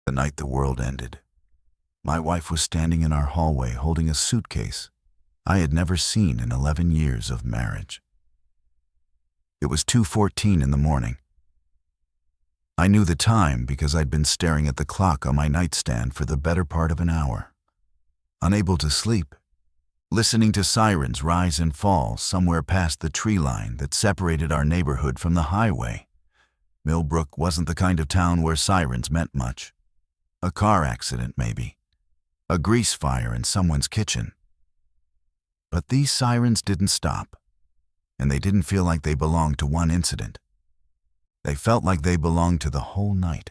The night the world ended, my wife was standing in our hallway holding a suitcase I had never seen in 11 years of marriage. It was 2:14 in the morning. I knew the time because I'd been staring at the clock on my nightstand for the better part of an hour. Unable to sleep, listening to sirens rise and fall somewhere past the tree line that separated our neighborhood from the highway. Millbrook wasn't the kind of town where sirens meant much. A car accident, maybe. A grease fire in someone's kitchen. But these sirens didn't stop, and they didn't feel like they belonged to one incident. They felt like they belonged to the whole night.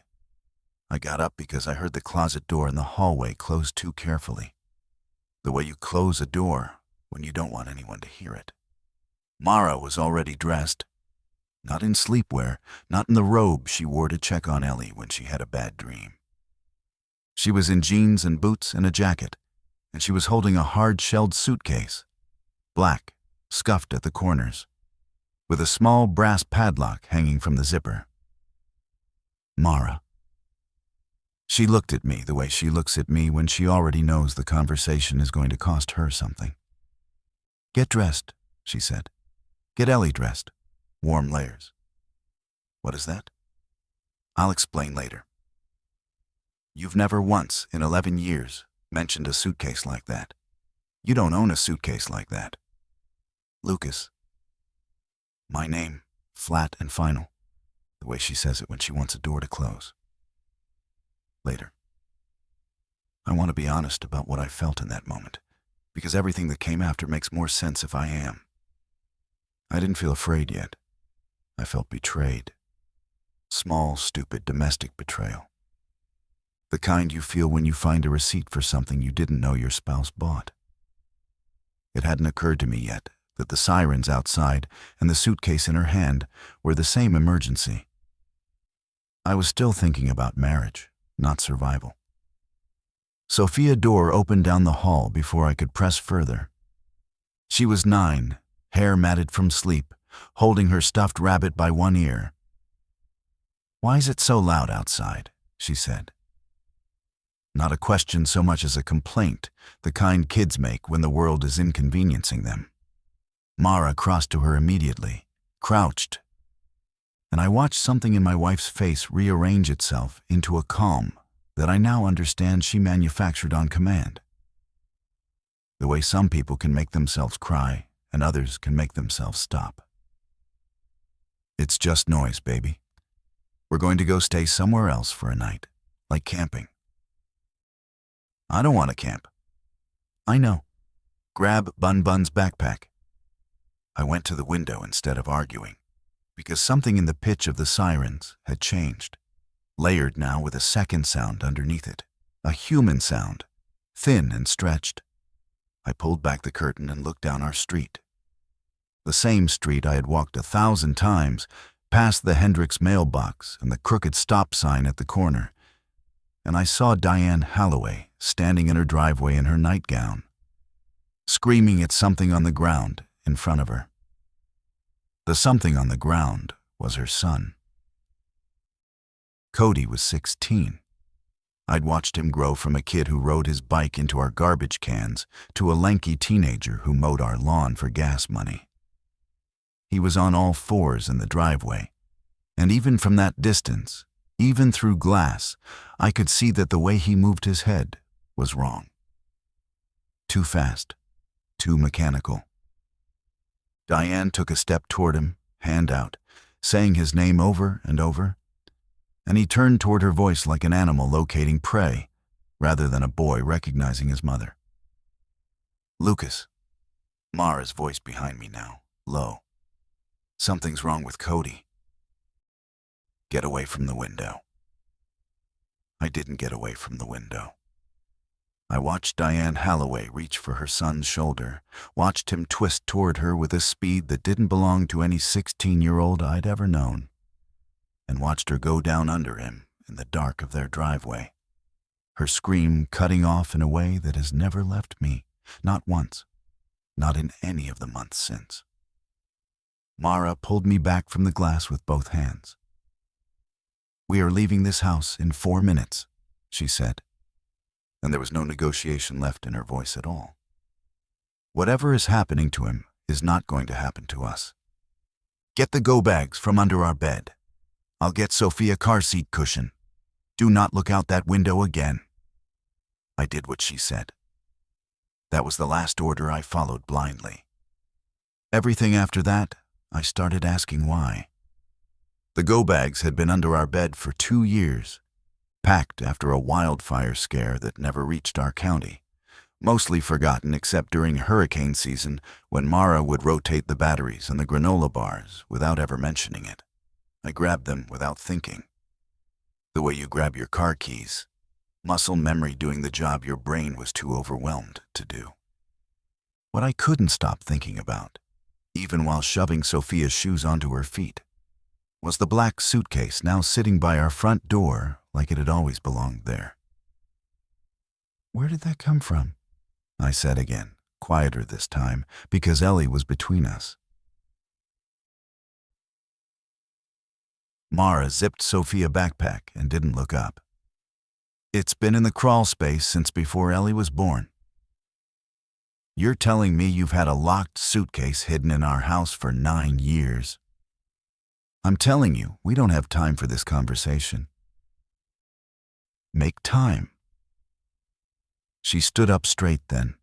I got up because I heard the closet door in the hallway close too carefully. The way you close a door when you don't want anyone to hear it. Mara was already dressed. Not in sleepwear, not in the robe she wore to check on Ellie when she had a bad dream. She was in jeans and boots and a jacket, and she was holding a hard-shelled suitcase, black, scuffed at the corners, with a small brass padlock hanging from the zipper. Mara. She looked at me the way she looks at me when she already knows the conversation is going to cost her something. "Get dressed," she said. "Get Ellie dressed. Warm layers." "What is that?" "I'll explain later." "You've never once in 11 years mentioned a suitcase like that. You don't own a suitcase like that." "Lucas." My name, flat and final, the way she says it when she wants a door to close. Later. I want to be honest about what I felt in that moment, because everything that came after makes more sense if I am. I didn't feel afraid yet. I felt betrayed. Small, stupid, domestic betrayal. The kind you feel when you find a receipt for something you didn't know your spouse bought. It hadn't occurred to me yet that the sirens outside and the suitcase in her hand were the same emergency. I was still thinking about marriage, not survival. Sophia's door opened down the hall before I could press further. She was 9, hair matted from sleep, holding her stuffed rabbit by one ear. "Why is it so loud outside?" she said. Not a question so much as a complaint, the kind kids make when the world is inconveniencing them. Mara crossed to her immediately, crouched, and I watched something in my wife's face rearrange itself into a calm that I now understand she manufactured on command. The way some people can make themselves cry and others can make themselves stop. "It's just noise, baby. We're going to go stay somewhere else for a night, like camping." "I don't want to camp." "I know. Grab Bun's backpack." I went to the window instead of arguing, because something in the pitch of the sirens had changed, layered now with a second sound underneath it, a human sound, thin and stretched. I pulled back the curtain and looked down our street. The same street I had walked 1,000 times, past the Hendricks mailbox and the crooked stop sign at the corner, and I saw Diane Holloway standing in her driveway in her nightgown, screaming at something on the ground in front of her. The something on the ground was her son. Cody was 16. I'd watched him grow from a kid who rode his bike into our garbage cans to a lanky teenager who mowed our lawn for gas money. He was on all fours in the driveway, and even from that distance, even through glass, I could see that the way he moved his head was wrong. Too fast, too mechanical. Diane took a step toward him, hand out, saying his name over and over, and he turned toward her voice like an animal locating prey, rather than a boy recognizing his mother. "Lucas." Mara's voice behind me now, low. "Something's wrong with Cody." "Get away from the window." I didn't get away from the window. I watched Diane Holloway reach for her son's shoulder, watched him twist toward her with a speed that didn't belong to any 16-year-old I'd ever known, and watched her go down under him in the dark of their driveway, her scream cutting off in a way that has never left me, not once, not in any of the months since. Mara pulled me back from the glass with both hands. "We are leaving this house in 4 minutes," she said, and there was no negotiation left in her voice at all. Whatever is happening to him is not going to happen to us. Get the go bags from under our bed. I'll get Sophie a car seat cushion. Do not look out that window again. I did what she said. That was the last order I followed blindly. Everything after that, I started asking why. The go bags had been under our bed for 2 years, packed after a wildfire scare that never reached our county, mostly forgotten except during hurricane season when Mara would rotate the batteries and the granola bars without ever mentioning it. I grabbed them without thinking. The way you grab your car keys, muscle memory doing the job your brain was too overwhelmed to do. What I couldn't stop thinking about, even while shoving Sophia's shoes onto her feet, was the black suitcase now sitting by our front door like it had always belonged there. "Where did that come from?" I said again, quieter this time, because Ellie was between us. Mara zipped Sophie a backpack and didn't look up. "It's been in the crawl space since before Ellie was born." "You're telling me you've had a locked suitcase hidden in our house for 9 years?" "I'm telling you, we don't have time for this conversation." "Make time." She stood up straight then,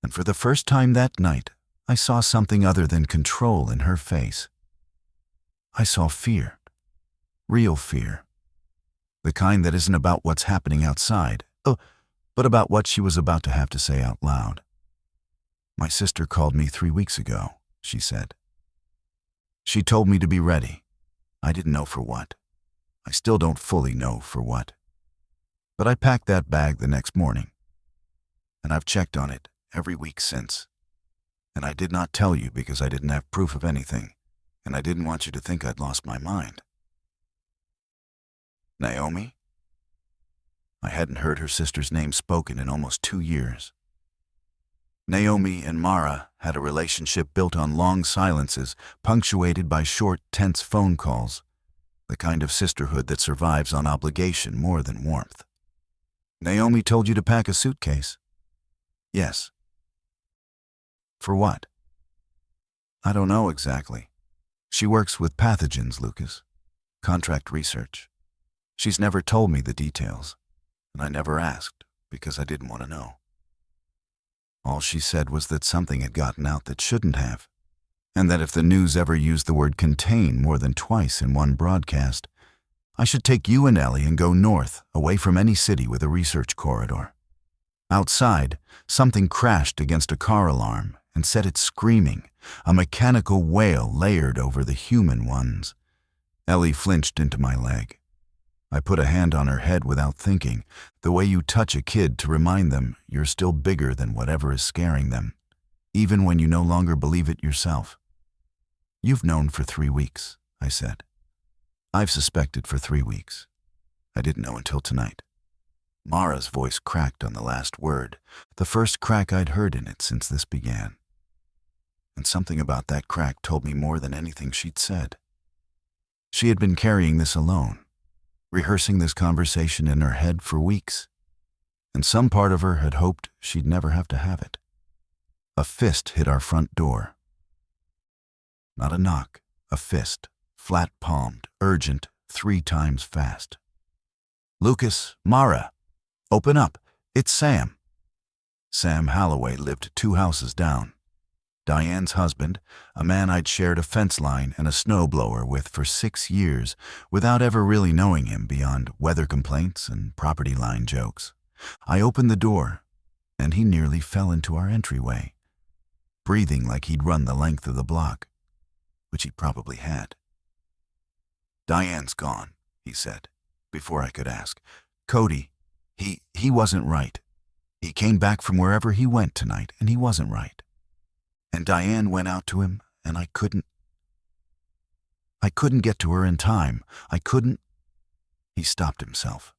and for the first time that night, I saw something other than control in her face. I saw fear, real fear, the kind that isn't about what's happening outside, but about what she was about to have to say out loud. "My sister called me 3 weeks ago," she said. "She told me to be ready. I didn't know for what. I still don't fully know for what. But I packed that bag the next morning, and I've checked on it every week since. And I did not tell you because I didn't have proof of anything, and I didn't want you to think I'd lost my mind." "Naomi?" I hadn't heard her sister's name spoken in almost 2 years. Naomi and Mara had a relationship built on long silences, punctuated by short, tense phone calls, the kind of sisterhood that survives on obligation more than warmth. "Naomi told you to pack a suitcase?" "Yes." "For what?" "I don't know exactly. She works with pathogens, Lucas. Contract research. She's never told me the details, and I never asked because I didn't want to know. All she said was that something had gotten out that shouldn't have, and that if the news ever used the word contain more than twice in one broadcast, I should take you and Ellie and go north, away from any city with a research corridor. Outside, something crashed against a car alarm and set it screaming, a mechanical wail layered over the human ones. Ellie flinched into my leg. I put a hand on her head without thinking, the way you touch a kid to remind them you're still bigger than whatever is scaring them, even when you no longer believe it yourself. "You've known for 3 weeks, I said. "I've suspected for 3 weeks. I didn't know until tonight." Mara's voice cracked on the last word, the first crack I'd heard in it since this began. And something about that crack told me more than anything she'd said. She had been carrying this alone, rehearsing this conversation in her head for weeks, and some part of her had hoped she'd never have to have it. A fist hit our front door. Not a knock, a fist, flat-palmed, urgent, 3 times fast. "Lucas, Mara, open up, it's Sam." Sam Halloway lived 2 houses down. Diane's husband, a man I'd shared a fence line and a snowblower with for 6 years without ever really knowing him beyond weather complaints and property line jokes. I opened the door, and he nearly fell into our entryway, breathing like he'd run the length of the block, which he probably had. "Diane's gone," he said, before I could ask. "Cody, he wasn't right. He came back from wherever he went tonight, and he wasn't right. And Diane went out to him, and I couldn't get to her in time. I couldn't." He stopped himself,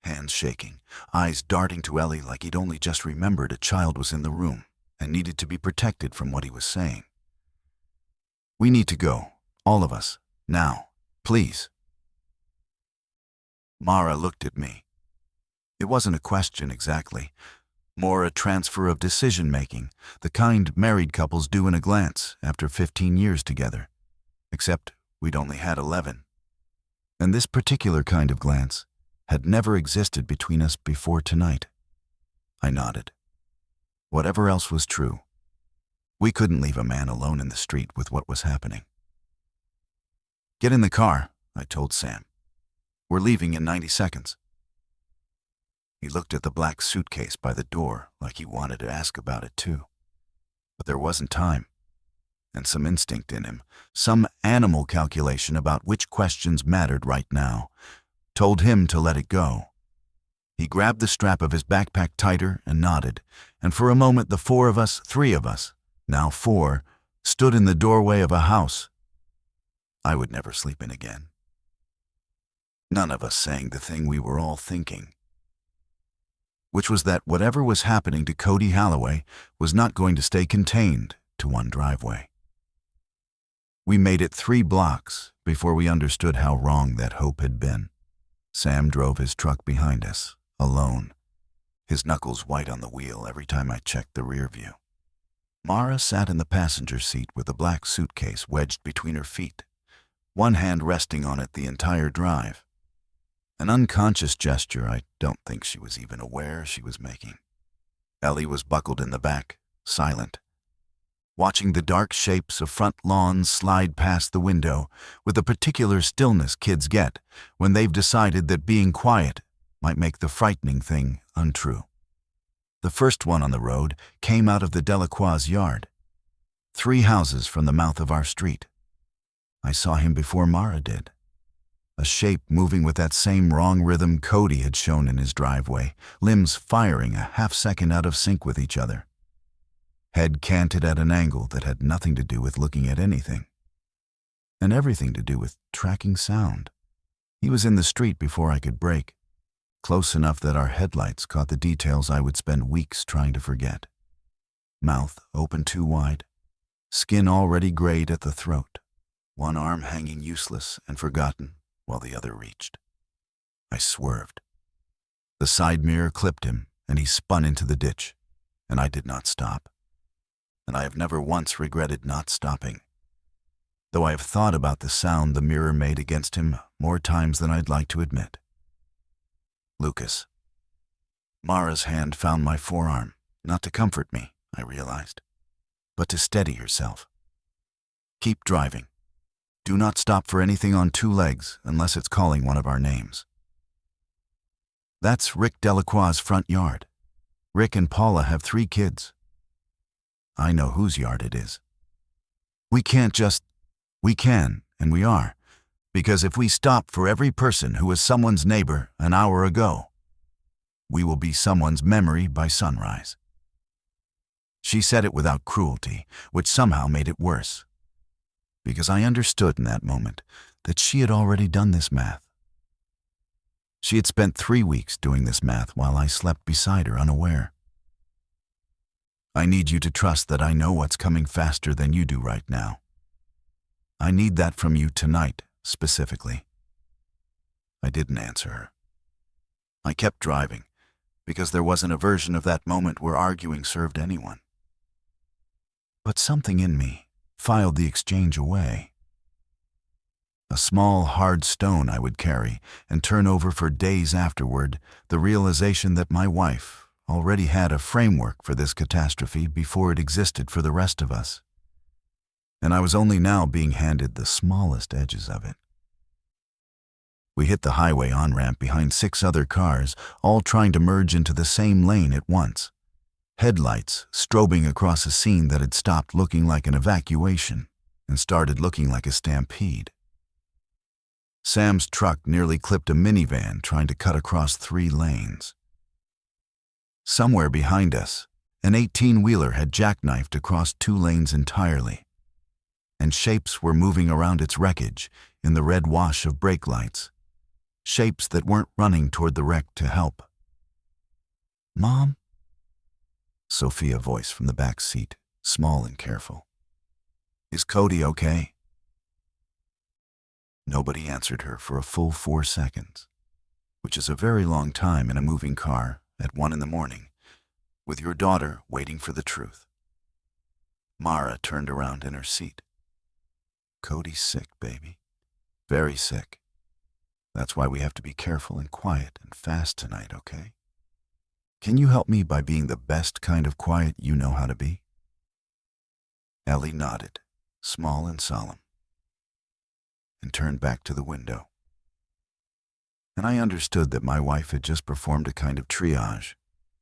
hands shaking, eyes darting to Ellie like he'd only just remembered a child was in the room and needed to be protected from what he was saying. "We need to go, all of us, now, please." Mara looked at me, It wasn't a question exactly, more a transfer of decision-making, the kind married couples do in a glance after 15 years together. Except we'd only had 11. And this particular kind of glance had never existed between us before tonight. I nodded. Whatever else was true, we couldn't leave a man alone in the street with what was happening. "Get in the car," I told Sam. "We're leaving in 90 seconds. He looked at the black suitcase by the door like he wanted to ask about it too. But there wasn't time, and some instinct in him, some animal calculation about which questions mattered right now, told him to let it go. He grabbed the strap of his backpack tighter and nodded, and for a moment the three of us, now 4, stood in the doorway of a house I would never sleep in again. None of us saying the thing we were all thinking, which was that whatever was happening to Cody Holloway was not going to stay contained to one driveway. We made it 3 blocks before we understood how wrong that hope had been. Sam drove his truck behind us, alone, his knuckles white on the wheel every time I checked the rear view. Mara sat in the passenger seat with a black suitcase wedged between her feet, one hand resting on it the entire drive. An unconscious gesture I don't think she was even aware she was making. Ellie was buckled in the back, silent, watching the dark shapes of front lawns slide past the window with the particular stillness kids get when they've decided that being quiet might make the frightening thing untrue. The first one on the road came out of the Delacroix yard, 3 houses from the mouth of our street. I saw him before Mara did. A shape moving with that same wrong rhythm Cody had shown in his driveway, limbs firing a half-second out of sync with each other. Head canted at an angle that had nothing to do with looking at anything, and everything to do with tracking sound. He was in the street before I could brake, close enough that our headlights caught the details I would spend weeks trying to forget. Mouth open too wide, skin already grayed at the throat, one arm hanging useless and forgotten while the other reached. I swerved. The side mirror clipped him, and he spun into the ditch, and I did not stop. And I have never once regretted not stopping, though I have thought about the sound the mirror made against him more times than I'd like to admit. Lucas. Mara's hand found my forearm, not to comfort me, I realized, but to steady herself. Keep driving. Do not stop for anything on 2 legs unless it's calling one of our names. That's Rick Delacroix's front yard. Rick and Paula have 3 kids. I know whose yard it is. We can, and we are, because if we stop for every person who was someone's neighbor an hour ago, we will be someone's memory by sunrise. She said it without cruelty, which somehow made it worse, because I understood in that moment that she had already done this math. She had spent 3 weeks doing this math while I slept beside her unaware. I need you to trust that I know what's coming faster than you do right now. I need that from you tonight, specifically. I didn't answer her. I kept driving, because there wasn't a version of that moment where arguing served anyone. But something in me filed the exchange away. A small, hard stone I would carry and turn over for days afterward, the realization that my wife already had a framework for this catastrophe before it existed for the rest of us, and I was only now being handed the smallest edges of it. We hit the highway on-ramp behind 6 other cars, all trying to merge into the same lane at once, headlights strobing across a scene that had stopped looking like an evacuation and started looking like a stampede. Sam's truck nearly clipped a minivan trying to cut across 3 lanes. Somewhere behind us, an 18-wheeler had jackknifed across 2 lanes entirely, and shapes were moving around its wreckage in the red wash of brake lights, shapes that weren't running toward the wreck to help. "Mom?" Sophia voice from the back seat, small and careful. "Is Cody okay?" Nobody answered her for a full 4 seconds. which is a very long time in a moving car at 1 in the morning, with your daughter waiting for the truth. Mara turned around in her seat. Cody's sick, baby. Very sick. That's why we have to be careful and quiet and fast tonight, okay? Can you help me by being the best kind of quiet you know how to be? Ellie nodded, small and solemn, and turned back to the window. And I understood that my wife had just performed a kind of triage.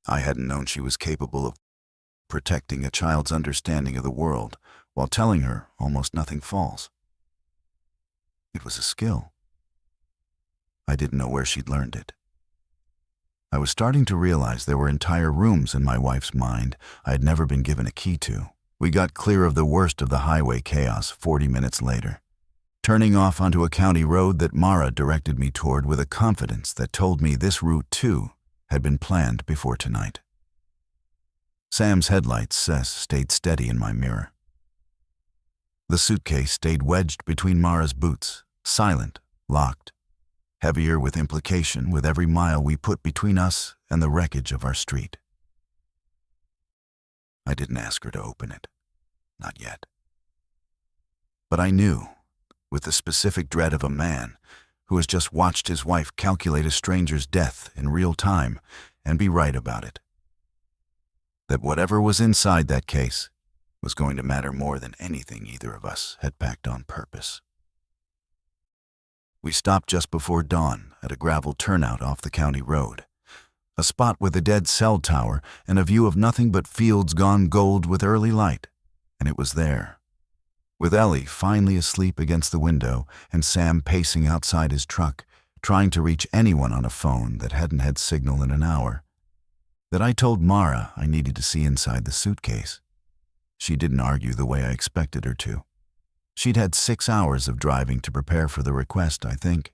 I hadn't known she was capable of protecting a child's understanding of the world while telling her almost nothing false. It was a skill. I didn't know where she'd learned it. I was starting to realize there were entire rooms in my wife's mind I had never been given a key to. We got clear of the worst of the highway chaos 40 minutes later, turning off onto a county road that Mara directed me toward with a confidence that told me this route, too, had been planned before tonight. Sam's headlights stayed steady in my mirror. The suitcase stayed wedged between Mara's boots, silent, locked, heavier with implication with every mile we put between us and the wreckage of our street. I didn't ask her to open it. Not yet. But I knew, with the specific dread of a man who has just watched his wife calculate a stranger's death in real time and be right about it, that whatever was inside that case was going to matter more than anything either of us had packed on purpose. We stopped just before dawn at a gravel turnout off the county road, a spot with a dead cell tower and a view of nothing but fields gone gold with early light, and it was there, with Ellie finally asleep against the window and Sam pacing outside his truck, trying to reach anyone on a phone that hadn't had signal in an hour, that I told Mara I needed to see inside the suitcase. She didn't argue the way I expected her to. She'd had 6 hours of driving to prepare for the request, I think,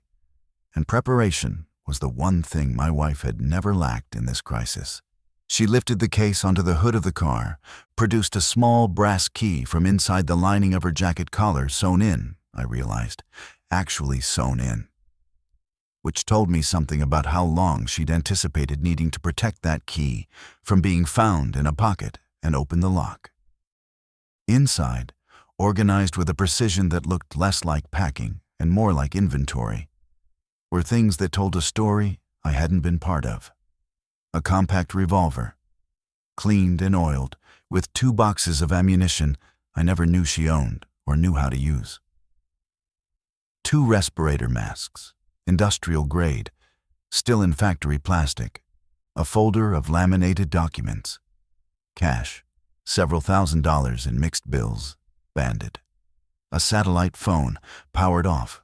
and preparation was the one thing my wife had never lacked in this crisis. She lifted the case onto the hood of the car, produced a small brass key from inside the lining of her jacket collar sewn in, I realized, actually sewn in, which told me something about how long she'd anticipated needing to protect that key from being found in a pocket and open the lock. Inside, organized with a precision that looked less like packing and more like inventory, were things that told a story I hadn't been part of. A compact revolver, cleaned and oiled, with 2 boxes of ammunition I never knew she owned or knew how to use. 2 respirator masks, industrial grade, still in factory plastic, a folder of laminated documents, cash, several $1,000s in mixed bills, banded, a satellite phone powered off.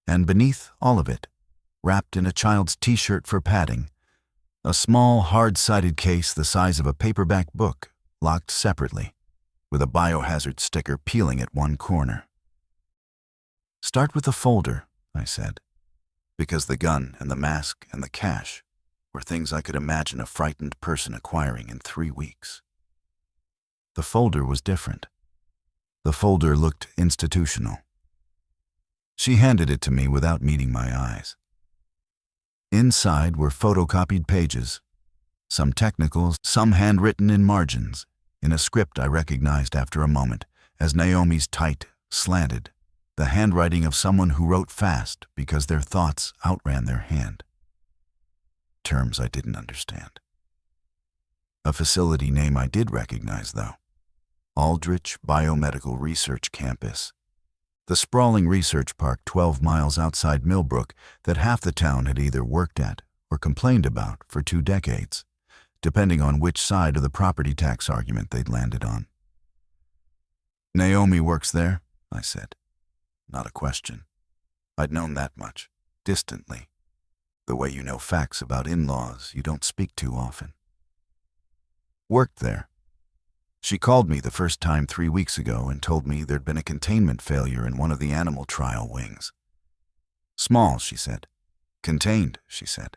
And beneath all of it, wrapped in a child's t-shirt for padding, a small, hard-sided case the size of a paperback book, locked separately, with a biohazard sticker peeling at one corner. Start with the folder, I said, because the gun and the mask and the cash were things I could imagine a frightened person acquiring in 3 weeks. The folder was different. The folder looked institutional. She handed it to me without meeting my eyes. Inside were photocopied pages, some technical, some handwritten in margins, in a script I recognized after a moment as Naomi's tight, slanted, the handwriting of someone who wrote fast because their thoughts outran their hand. Terms I didn't understand. A facility name I did recognize, though. Aldrich Biomedical Research Campus, the sprawling research park 12 miles outside Millbrook that half the town had either worked at or complained about for 2 decades, depending on which side of the property tax argument they'd landed on. Naomi works there, I said. Not a question. I'd known that much, distantly, the way you know facts about in-laws you don't speak to often. Worked there. She called me the first time 3 weeks ago and told me there'd been a containment failure in one of the animal trial wings. Small, she said. Contained, she said.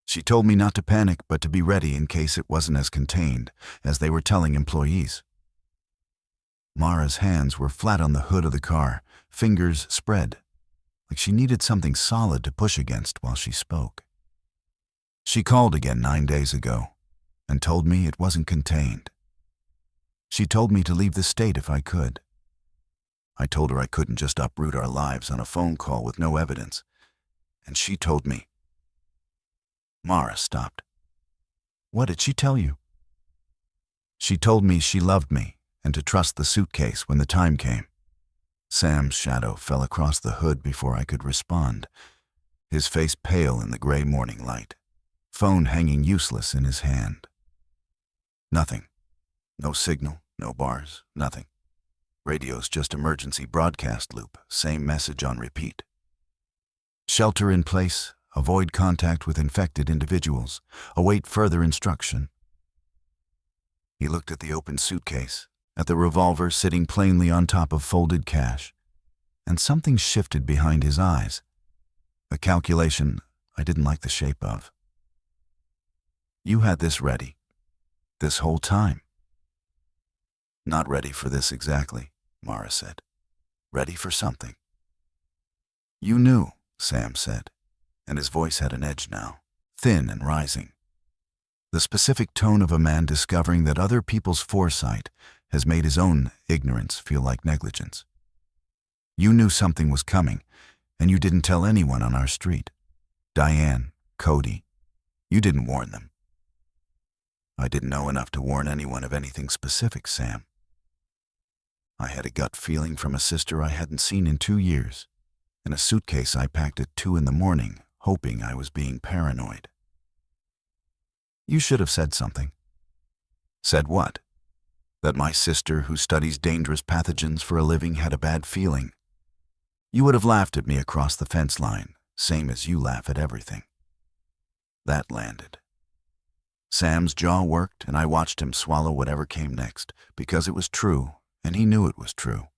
She told me not to panic but to be ready in case it wasn't as contained as they were telling employees. Mara's hands were flat on the hood of the car, fingers spread. like she needed something solid to push against while she spoke. She called again 9 days ago and told me it wasn't contained. She told me to leave the state if I could. I told her I couldn't just uproot our lives on a phone call with no evidence, and she told me. Mara stopped. What did she tell you? She told me she loved me and to trust the suitcase when the time came. Sam's shadow fell across the hood before I could respond, his face pale in the gray morning light, phone hanging useless in his hand. Nothing. No signal, no bars, nothing. Radio's just emergency broadcast loop, same message on repeat. Shelter in place, avoid contact with infected individuals, await further instruction. He looked at the open suitcase, at the revolver sitting plainly on top of folded cash, and something shifted behind his eyes, a calculation I didn't like the shape of. You had this ready, this whole time. Not ready for this exactly, Mara said. Ready for something. You knew, Sam said, and his voice had an edge now, thin and rising. The specific tone of a man discovering that other people's foresight has made his own ignorance feel like negligence. You knew something was coming, and you didn't tell anyone on our street. Diane, Cody, you didn't warn them. I didn't know enough to warn anyone of anything specific, Sam. I had a gut feeling from a sister I hadn't seen in 2 years, in a suitcase I packed at 2 a.m, hoping I was being paranoid. You should have said something. Said what? That my sister, who studies dangerous pathogens for a living, had a bad feeling. You would have laughed at me across the fence line, same as you laugh at everything. That landed. Sam's jaw worked, and I watched him swallow whatever came next, because it was true, and he knew it was true.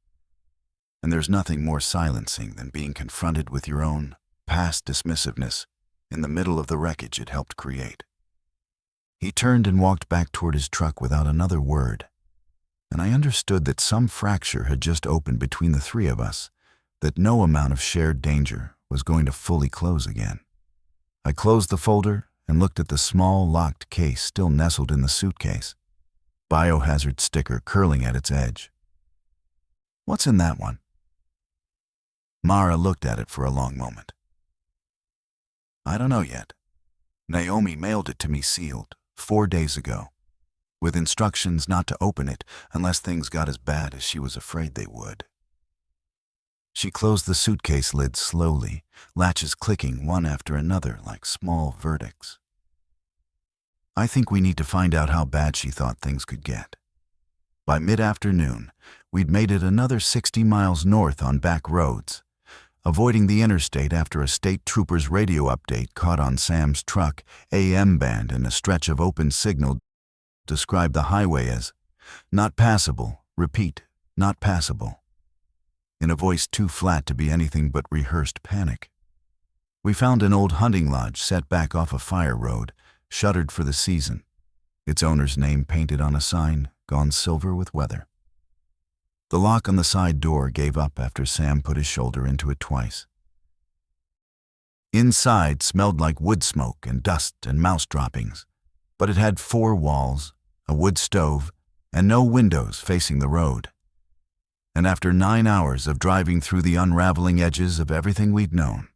And there's nothing more silencing than being confronted with your own past dismissiveness in the middle of the wreckage it helped create. He turned and walked back toward his truck without another word, and I understood that some fracture had just opened between the three of us, that no amount of shared danger was going to fully close again. I closed the folder and looked at the small, locked case still nestled in the suitcase, biohazard sticker curling at its edge. What's in that one? Mara looked at it for a long moment. I don't know yet. Naomi mailed it to me sealed 4 days ago, with instructions not to open it unless things got as bad as she was afraid they would. She closed the suitcase lid slowly, latches clicking one after another like small verdicts. I think we need to find out how bad she thought things could get. By mid-afternoon, we'd made it another 60 miles north on back roads, avoiding the interstate after a state trooper's radio update caught on Sam's truck AM band and a stretch of open signal described the highway as not passable, repeat, not passable, in a voice too flat to be anything but rehearsed panic. We found an old hunting lodge set back off a fire road, shuttered for the season, its owner's name painted on a sign, gone silver with weather. The lock on the side door gave up after Sam put his shoulder into it twice. Inside smelled like wood smoke and dust and mouse droppings, but it had 4 walls, a wood stove, and no windows facing the road. And after 9 hours of driving through the unraveling edges of everything we'd known,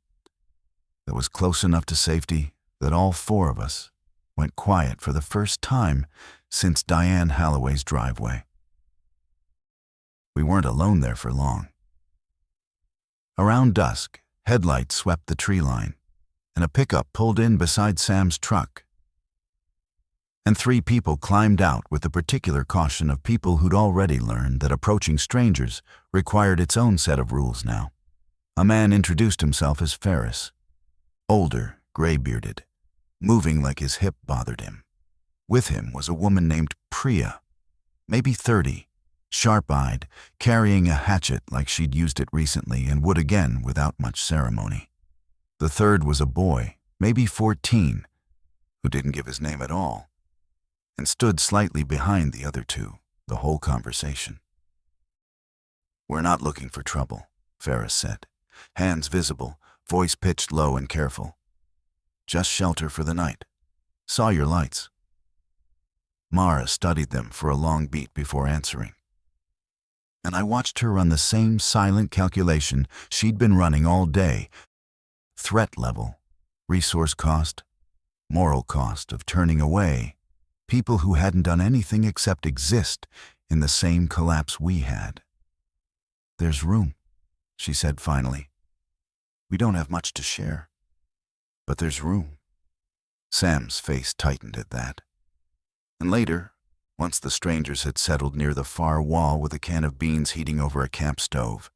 that was close enough to safety that all 4 of us went quiet for the first time since Diane Halloway's driveway. We weren't alone there for long. Around dusk, headlights swept the tree line, and a pickup pulled in beside Sam's truck. And 3 people climbed out with the particular caution of people who'd already learned that approaching strangers required its own set of rules now. A man introduced himself as Ferris, older, gray-bearded, moving like his hip bothered him. With him was a woman named Priya, maybe 30, sharp-eyed, carrying a hatchet like she'd used it recently and would again without much ceremony. The third was a boy, maybe 14, who didn't give his name at all, and stood slightly behind the other 2, the whole conversation. We're not looking for trouble, Ferris said, hands visible, voice pitched low and careful. "Just shelter for the night. Saw your lights." Mara studied them for a long beat before answering. And I watched her run the same silent calculation she'd been running all day. Threat level, resource cost, moral cost of turning away people who hadn't done anything except exist in the same collapse we had. "There's room," she said finally. "We don't have much to share, but there's room." Sam's face tightened at that. And later, once the strangers had settled near the far wall with a can of beans heating over a camp stove,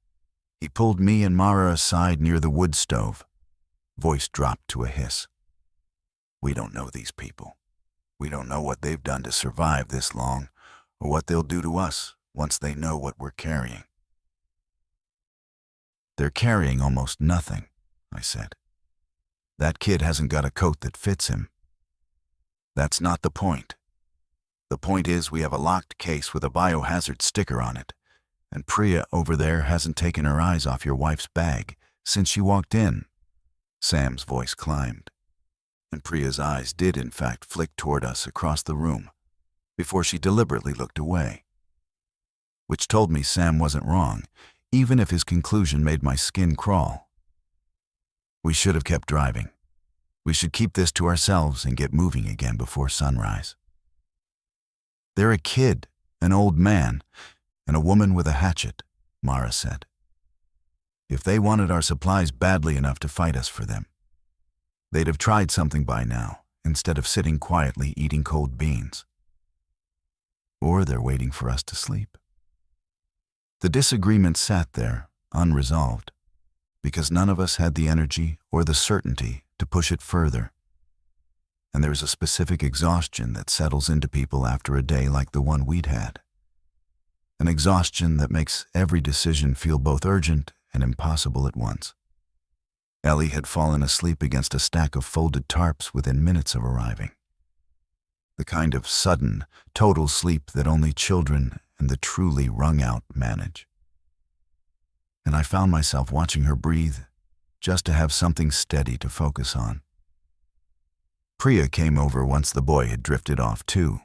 he pulled me and Mara aside near the wood stove. Voice dropped to a hiss. "We don't know these people. We don't know what they've done to survive this long, or what they'll do to us once they know what we're carrying." "They're carrying almost nothing," I said. "That kid hasn't got a coat that fits him." "That's not the point. The point is we have a locked case with a biohazard sticker on it, and Priya over there hasn't taken her eyes off your wife's bag since she walked in." Sam's voice climbed, and Priya's eyes did in fact flick toward us across the room before she deliberately looked away. Which told me Sam wasn't wrong, even if his conclusion made my skin crawl. We should have kept driving. We should keep this to ourselves and get moving again before sunrise. "They're a kid, an old man, and a woman with a hatchet," Mara said. "If they wanted our supplies badly enough to fight us for them, they'd have tried something by now, instead of sitting quietly eating cold beans. Or they're waiting for us to sleep." The disagreement sat there, unresolved, because none of us had the energy or the certainty to push it further. And there's a specific exhaustion that settles into people after a day like the one we'd had. An exhaustion that makes every decision feel both urgent and impossible at once. Ellie had fallen asleep against a stack of folded tarps within minutes of arriving. The kind of sudden, total sleep that only children and the truly wrung-out manage. And I found myself watching her breathe, just to have something steady to focus on. Priya came over once the boy had drifted off too,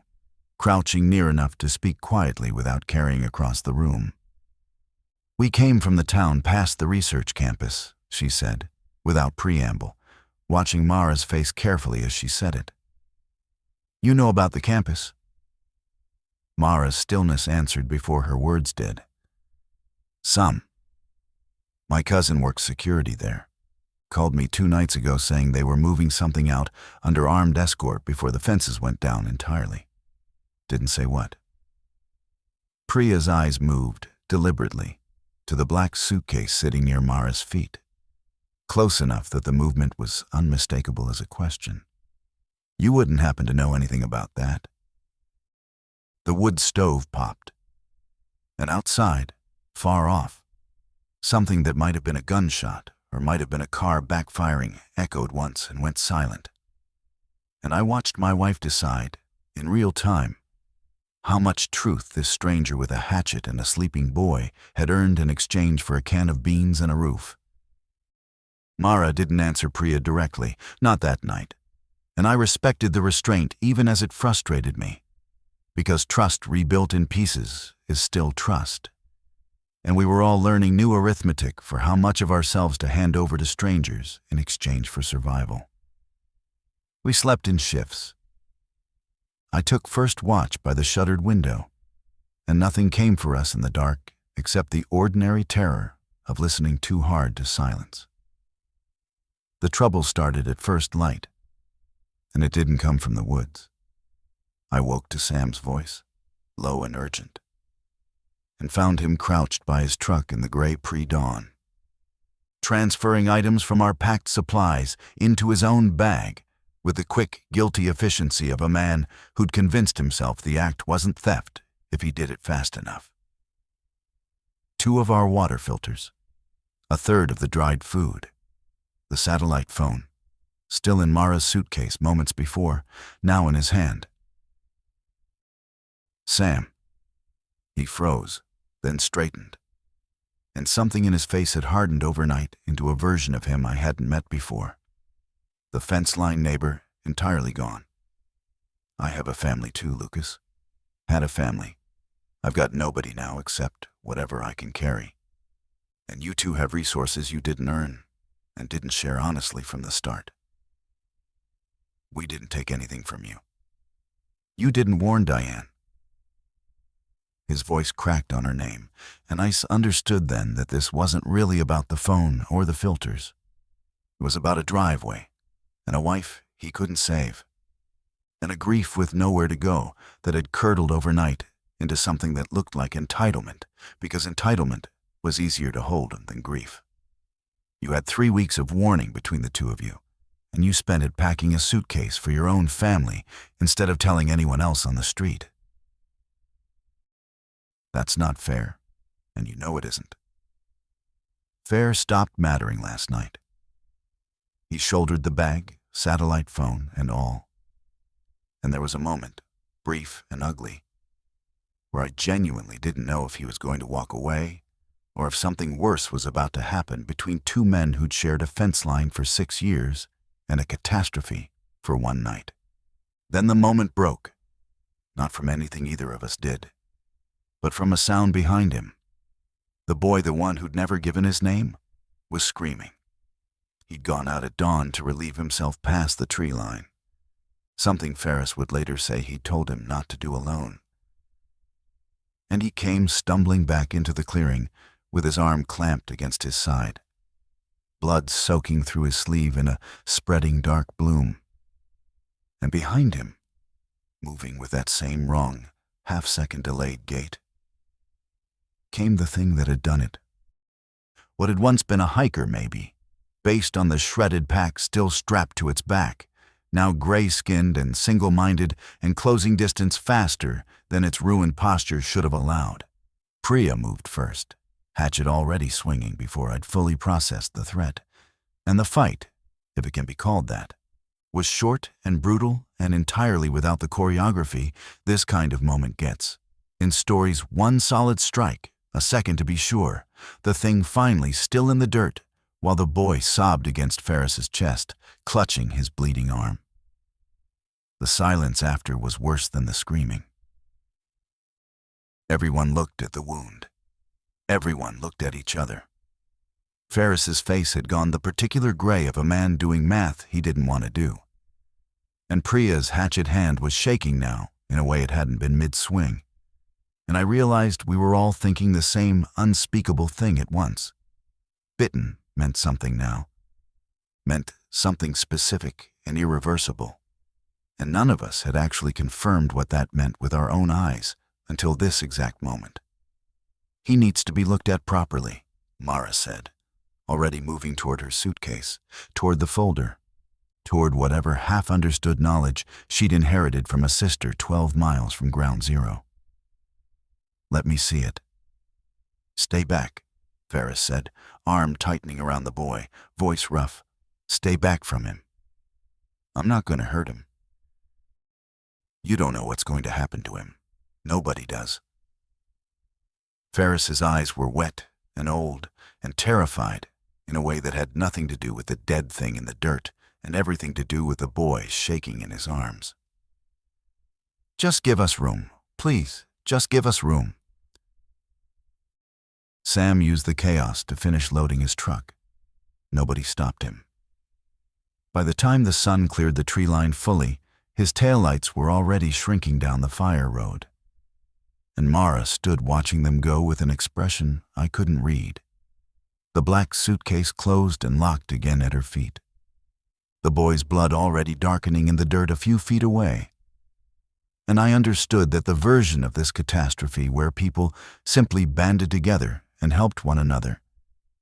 crouching near enough to speak quietly without carrying across the room. "We came from the town past the research campus," she said, without preamble, watching Mara's face carefully as she said it. "You know about the campus?" Mara's stillness answered before her words did. "Some. My cousin works security there. Called me 2 nights ago saying they were moving something out under armed escort before the fences went down entirely. Didn't say what." Priya's eyes moved, deliberately, to the black suitcase sitting near Mara's feet. Close enough that the movement was unmistakable as a question. "You wouldn't happen to know anything about that?" The wood stove popped. And outside, far off, something that might have been a gunshot or might have been a car backfiring echoed once and went silent. And I watched my wife decide, in real time, how much truth this stranger with a hatchet and a sleeping boy had earned in exchange for a can of beans and a roof. Mara didn't answer Priya directly, not that night, and I respected the restraint even as it frustrated me, because trust rebuilt in pieces is still trust. And we were all learning new arithmetic for how much of ourselves to hand over to strangers in exchange for survival. We slept in shifts. I took first watch by the shuttered window, and nothing came for us in the dark except the ordinary terror of listening too hard to silence. The trouble started at first light, and it didn't come from the woods. I woke to Sam's voice, low and urgent, and found him crouched by his truck in the gray pre-dawn, transferring items from our packed supplies into his own bag with the quick, guilty efficiency of a man who'd convinced himself the act wasn't theft if he did it fast enough. 2 of our water filters, a third of the dried food, the satellite phone, still in Mara's suitcase moments before, now in his hand. "Sam." He froze, then straightened. and something in his face had hardened overnight into a version of him I hadn't met before. The fence-line neighbor, entirely gone. I have a family too, Lucas. Had a family. I've got nobody now except whatever I can carry. And you two have resources you didn't earn and didn't share honestly from the start. We didn't take anything from you. You didn't warn Diane. His voice cracked on her name, and I understood then that this wasn't really about the phone or the filters. It was about a driveway, and a wife he couldn't save, and a grief with nowhere to go that had curdled overnight into something that looked like entitlement, because entitlement was easier to hold than grief. You had 3 weeks of warning between the two of you, and you spent it packing a suitcase for your own family instead of telling anyone else on the street. That's not fair, and you know it isn't. Fair stopped mattering last night. He shouldered the bag, satellite phone, and all. And there was a moment, brief and ugly, where I genuinely didn't know if he was going to walk away or if something worse was about to happen between two men who'd shared a fence line for 6 years and a catastrophe for one night. Then the moment broke, not from anything either of us did, but from a sound behind him. The boy, the one who'd never given his name, was screaming. He'd gone out at dawn to relieve himself past the tree line, something Ferris would later say he'd told him not to do alone. And he came stumbling back into the clearing with his arm clamped against his side, blood soaking through his sleeve in a spreading dark bloom. And behind him, moving with that same wrong, half-second delayed gait, came the thing that had done it. What had once been a hiker, maybe, based on the shredded pack still strapped to its back, now gray-skinned and single-minded and closing distance faster than its ruined posture should have allowed. Priya moved first, hatchet already swinging before I'd fully processed the threat. And the fight, if it can be called that, was short and brutal and entirely without the choreography this kind of moment gets. In stories, one solid strike, a second to be sure, the thing finally still in the dirt, while the boy sobbed against Ferris's chest, clutching his bleeding arm. The silence after was worse than the screaming. Everyone looked at the wound. Everyone looked at each other. Ferris's face had gone the particular gray of a man doing math he didn't want to do. And Priya's hatchet hand was shaking now in a way it hadn't been mid-swing. And I realized we were all thinking the same unspeakable thing at once. Bitten meant something now. Meant something specific and irreversible. And none of us had actually confirmed what that meant with our own eyes until this exact moment. He needs to be looked at properly, Mara said, already moving toward her suitcase, toward the folder, toward whatever half-understood knowledge she'd inherited from a sister 12 miles from ground zero. Let me see it. Stay back, Ferris said, arm tightening around the boy, voice rough. Stay back from him. I'm not going to hurt him. You don't know what's going to happen to him. Nobody does. Ferris's eyes were wet and old and terrified in a way that had nothing to do with the dead thing in the dirt and everything to do with the boy shaking in his arms. Just give us room, please, just give us room. Sam used the chaos to finish loading his truck. Nobody stopped him. By the time the sun cleared the tree line fully, his taillights were already shrinking down the fire road. And Mara stood watching them go with an expression I couldn't read. The black suitcase closed and locked again at her feet. The boy's blood already darkening in the dirt a few feet away. And I understood that the version of this catastrophe where people simply banded together and helped one another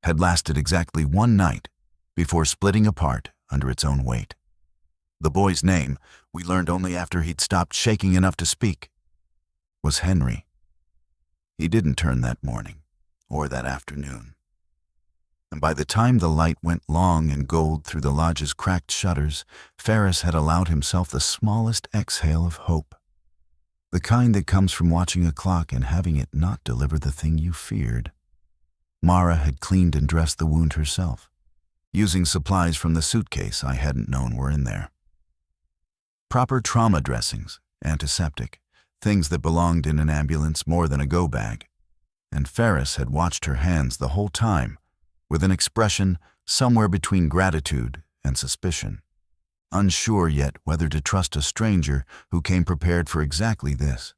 had lasted exactly one night before splitting apart under its own weight. The boy's name, we learned only after he'd stopped shaking enough to speak, was Henry. He didn't turn that morning, or that afternoon. And by the time the light went long and gold through the lodge's cracked shutters, Ferris had allowed himself the smallest exhale of hope. The kind that comes from watching a clock and having it not deliver the thing you feared. Mara had cleaned and dressed the wound herself, using supplies from the suitcase I hadn't known were in there. Proper trauma dressings, antiseptic, things that belonged in an ambulance more than a go bag. And Ferris had watched her hands the whole time, with an expression somewhere between gratitude and suspicion, unsure yet whether to trust a stranger who came prepared for exactly this.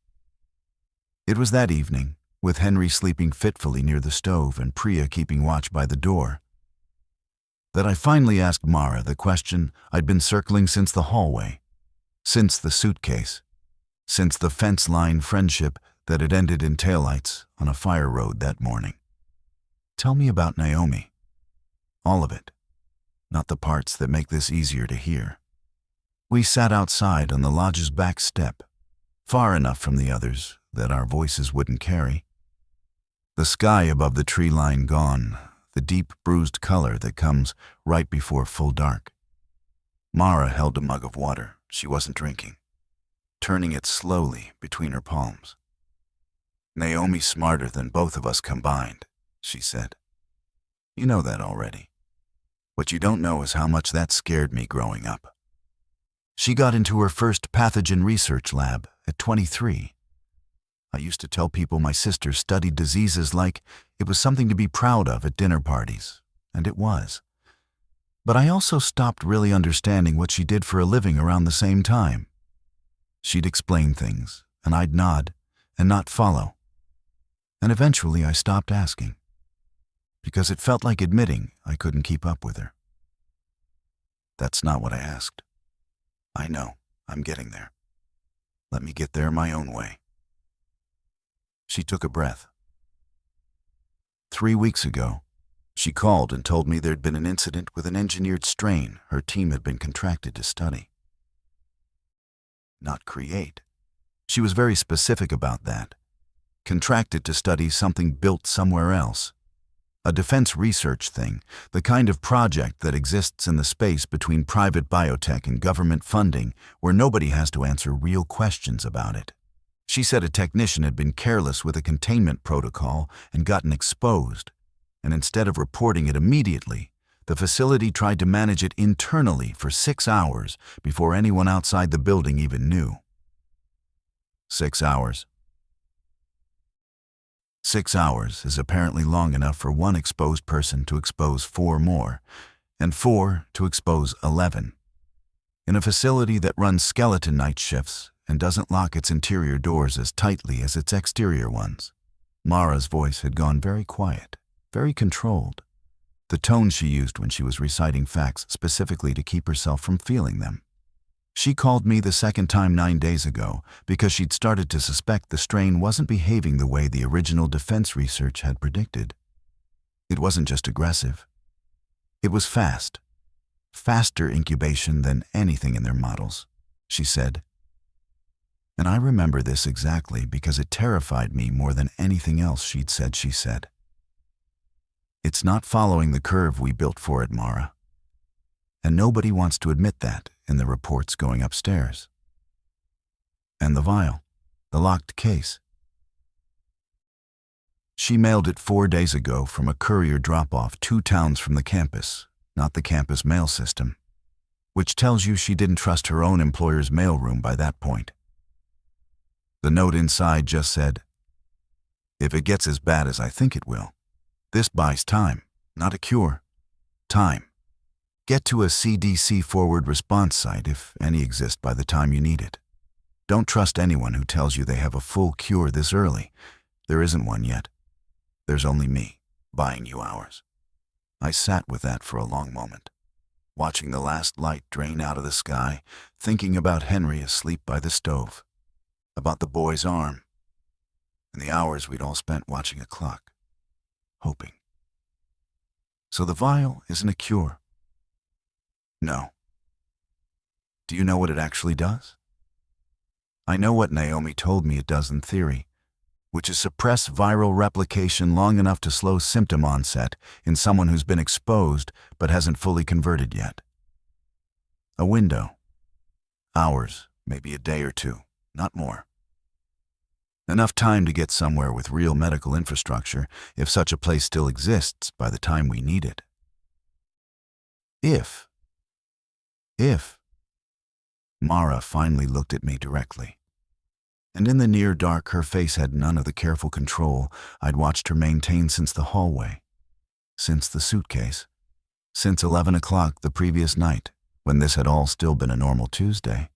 It was that evening, with Henry sleeping fitfully near the stove and Priya keeping watch by the door, that I finally asked Mara the question I'd been circling since the hallway, since the suitcase, since the fence-line friendship that had ended in taillights on a fire road that morning. Tell me about Naomi. All of it, not the parts that make this easier to hear. We sat outside on the lodge's back step, far enough from the others that our voices wouldn't carry. The sky above the tree line gone, the deep bruised color that comes right before full dark. Mara held a mug of water she wasn't drinking, turning it slowly between her palms. "Naomi's smarter than both of us combined," she said. "You know that already. What you don't know is how much that scared me growing up. She got into her first pathogen research lab at 23. I used to tell people my sister studied diseases like it was something to be proud of at dinner parties, and it was. But I also stopped really understanding what she did for a living around the same time. She'd explain things, and I'd nod and not follow. And eventually I stopped asking, because it felt like admitting I couldn't keep up with her. That's not what I asked. I know, I'm getting there. Let me get there my own way." She took a breath. 3 weeks ago, she called and told me there'd been an incident with an engineered strain her team had been contracted to study. Not create. She was very specific about that. Contracted to study something built somewhere else. A defense research thing, the kind of project that exists in the space between private biotech and government funding where nobody has to answer real questions about it. She said a technician had been careless with a containment protocol and gotten exposed, and instead of reporting it immediately, the facility tried to manage it internally for 6 hours before anyone outside the building even knew. 6 hours. 6 hours is apparently long enough for one exposed person to expose 4 more, and 4 to expose 11. In a facility that runs skeleton night shifts and doesn't lock its interior doors as tightly as its exterior ones. Mara's voice had gone very quiet, very controlled, the tone she used when she was reciting facts specifically to keep herself from feeling them. She called me the second time 9 days ago because she'd started to suspect the strain wasn't behaving the way the original defense research had predicted. It wasn't just aggressive. It was fast. Faster incubation than anything in their models, she said. And I remember this exactly because it terrified me more than anything else she'd said she said. It's not following the curve we built for it, Mara. And nobody wants to admit that in the reports going upstairs. And the vial, the locked case. She mailed it 4 days ago from a courier drop-off 2 towns from the campus, not the campus mail system, which tells you she didn't trust her own employer's mailroom by that point. The note inside just said, "If it gets as bad as I think it will, this buys time, not a cure. Time. Get to a CDC forward response site, if any exist by the time you need it. Don't trust anyone who tells you they have a full cure this early. There isn't one yet. There's only me, buying you hours." I sat with that for a long moment, watching the last light drain out of the sky, thinking about Henry asleep by the stove, about the boy's arm, and the hours we'd all spent watching a clock, hoping. So the vial isn't a cure. No. Do you know what it actually does? I know what Naomi told me it does in theory, which is suppress viral replication long enough to slow symptom onset in someone who's been exposed but hasn't fully converted yet. A window. Hours, maybe a day or 2, not more. Enough time to get somewhere with real medical infrastructure, if such a place still exists by the time we need it. If. Mara finally looked at me directly. And in the near dark, her face had none of the careful control I'd watched her maintain since the hallway, since the suitcase, since 11 o'clock the previous night, when this had all still been a normal Tuesday.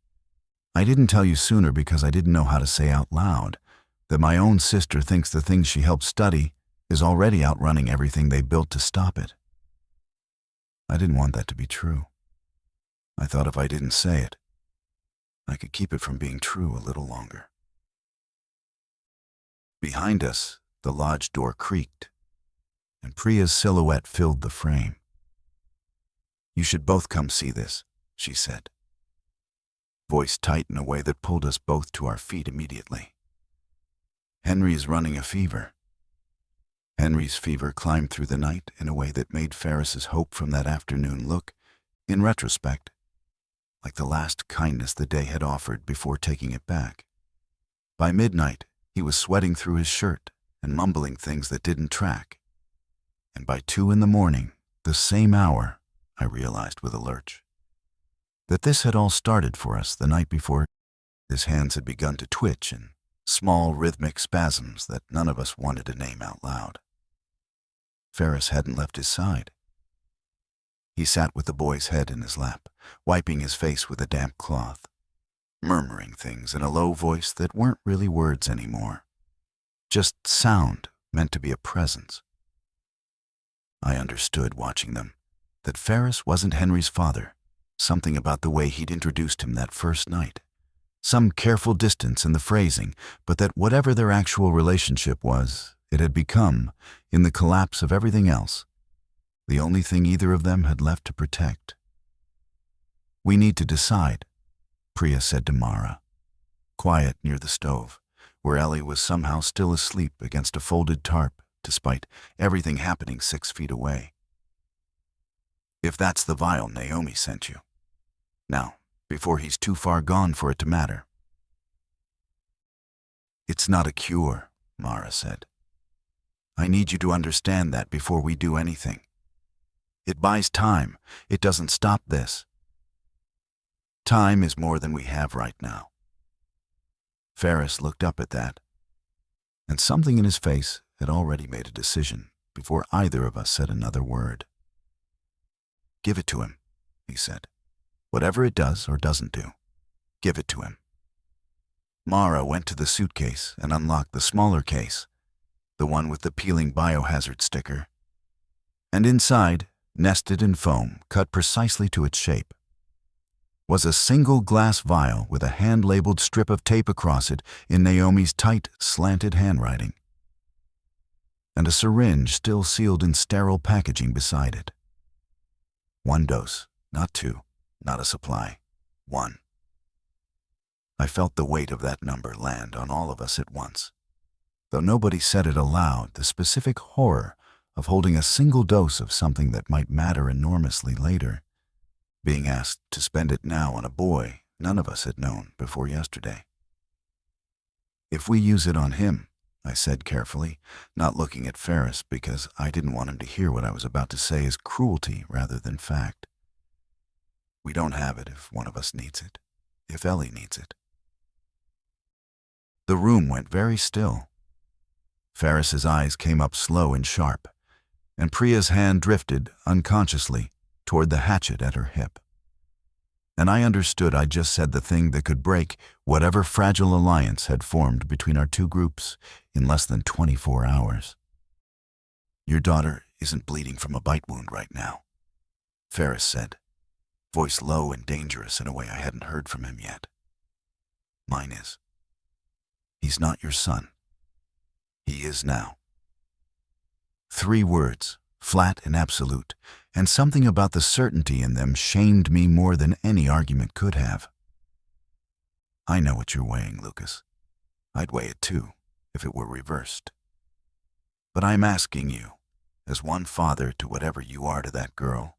I didn't tell you sooner because I didn't know how to say out loud that my own sister thinks the thing she helped study is already outrunning everything they built to stop it. I didn't want that to be true. I thought if I didn't say it, I could keep it from being true a little longer. Behind us, the lodge door creaked, and Priya's silhouette filled the frame. "You should both come see this," she said, voice tight in a way that pulled us both to our feet immediately. "Henry is running a fever." Henry's fever climbed through the night in a way that made Ferris's hope from that afternoon look, in retrospect, like the last kindness the day had offered before taking it back. By midnight, he was sweating through his shirt and mumbling things that didn't track. And by 2 in the morning, the same hour, I realized with a lurch, that this had all started for us the night before. His hands had begun to twitch in small rhythmic spasms that none of us wanted to name out loud. Ferris hadn't left his side. He sat with the boy's head in his lap, wiping his face with a damp cloth, murmuring things in a low voice that weren't really words anymore, just sound meant to be a presence. I understood watching them that Ferris wasn't Henry's father, something about the way he'd introduced him that first night, some careful distance in the phrasing, but that whatever their actual relationship was, it had become, in the collapse of everything else, the only thing either of them had left to protect. "We need to decide," Priya said to Mara, quiet near the stove, where Ellie was somehow still asleep against a folded tarp, despite everything happening 6 feet away. "If that's the vial Naomi sent you. Now, before he's too far gone for it to matter." "It's not a cure," Mara said. "I need you to understand that before we do anything. It buys time. It doesn't stop this. Time is more than we have right now." Ferris looked up at that, and something in his face had already made a decision before either of us said another word. "Give it to him," he said. "Whatever it does or doesn't do, give it to him." Mara went to the suitcase and unlocked the smaller case, the one with the peeling biohazard sticker. And inside, nested in foam, cut precisely to its shape, was a single glass vial with a hand-labeled strip of tape across it in Naomi's tight, slanted handwriting, and a syringe still sealed in sterile packaging beside it. 1 dose, not 2, not a supply, 1. I felt the weight of that number land on all of us at once. Though nobody said it aloud, the specific horror of holding a single dose of something that might matter enormously later, being asked to spend it now on a boy none of us had known before yesterday. "If we use it on him," I said carefully, not looking at Ferris because I didn't want him to hear what I was about to say as cruelty rather than fact. "We don't have it if one of us needs it, if Ellie needs it." The room went very still. Ferris's eyes came up slow and sharp, and Priya's hand drifted, unconsciously, toward the hatchet at her hip. And I understood I'd just said the thing that could break whatever fragile alliance had formed between our two groups in less than 24 hours. "Your daughter isn't bleeding from a bite wound right now," Ferris said, voice low and dangerous in a way I hadn't heard from him yet. "Mine is. He's not your son. He is now." 3 words, flat and absolute, and something about the certainty in them shamed me more than any argument could have. "I know what you're weighing, Lucas. I'd weigh it too, if it were reversed. But I'm asking you, as one father to whatever you are to that girl,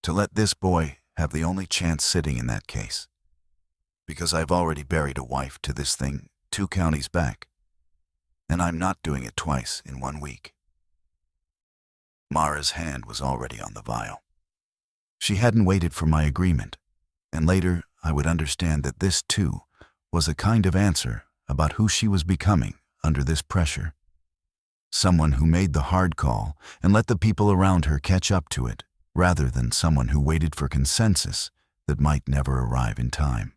to let this boy have the only chance sitting in that case. Because I've already buried a wife to this thing 2 counties back. And I'm not doing it twice in 1 week. Mara's hand was already on the vial. She hadn't waited for my agreement, and later I would understand that this, too, was a kind of answer about who she was becoming under this pressure. Someone who made the hard call and let the people around her catch up to it, rather than someone who waited for consensus that might never arrive in time.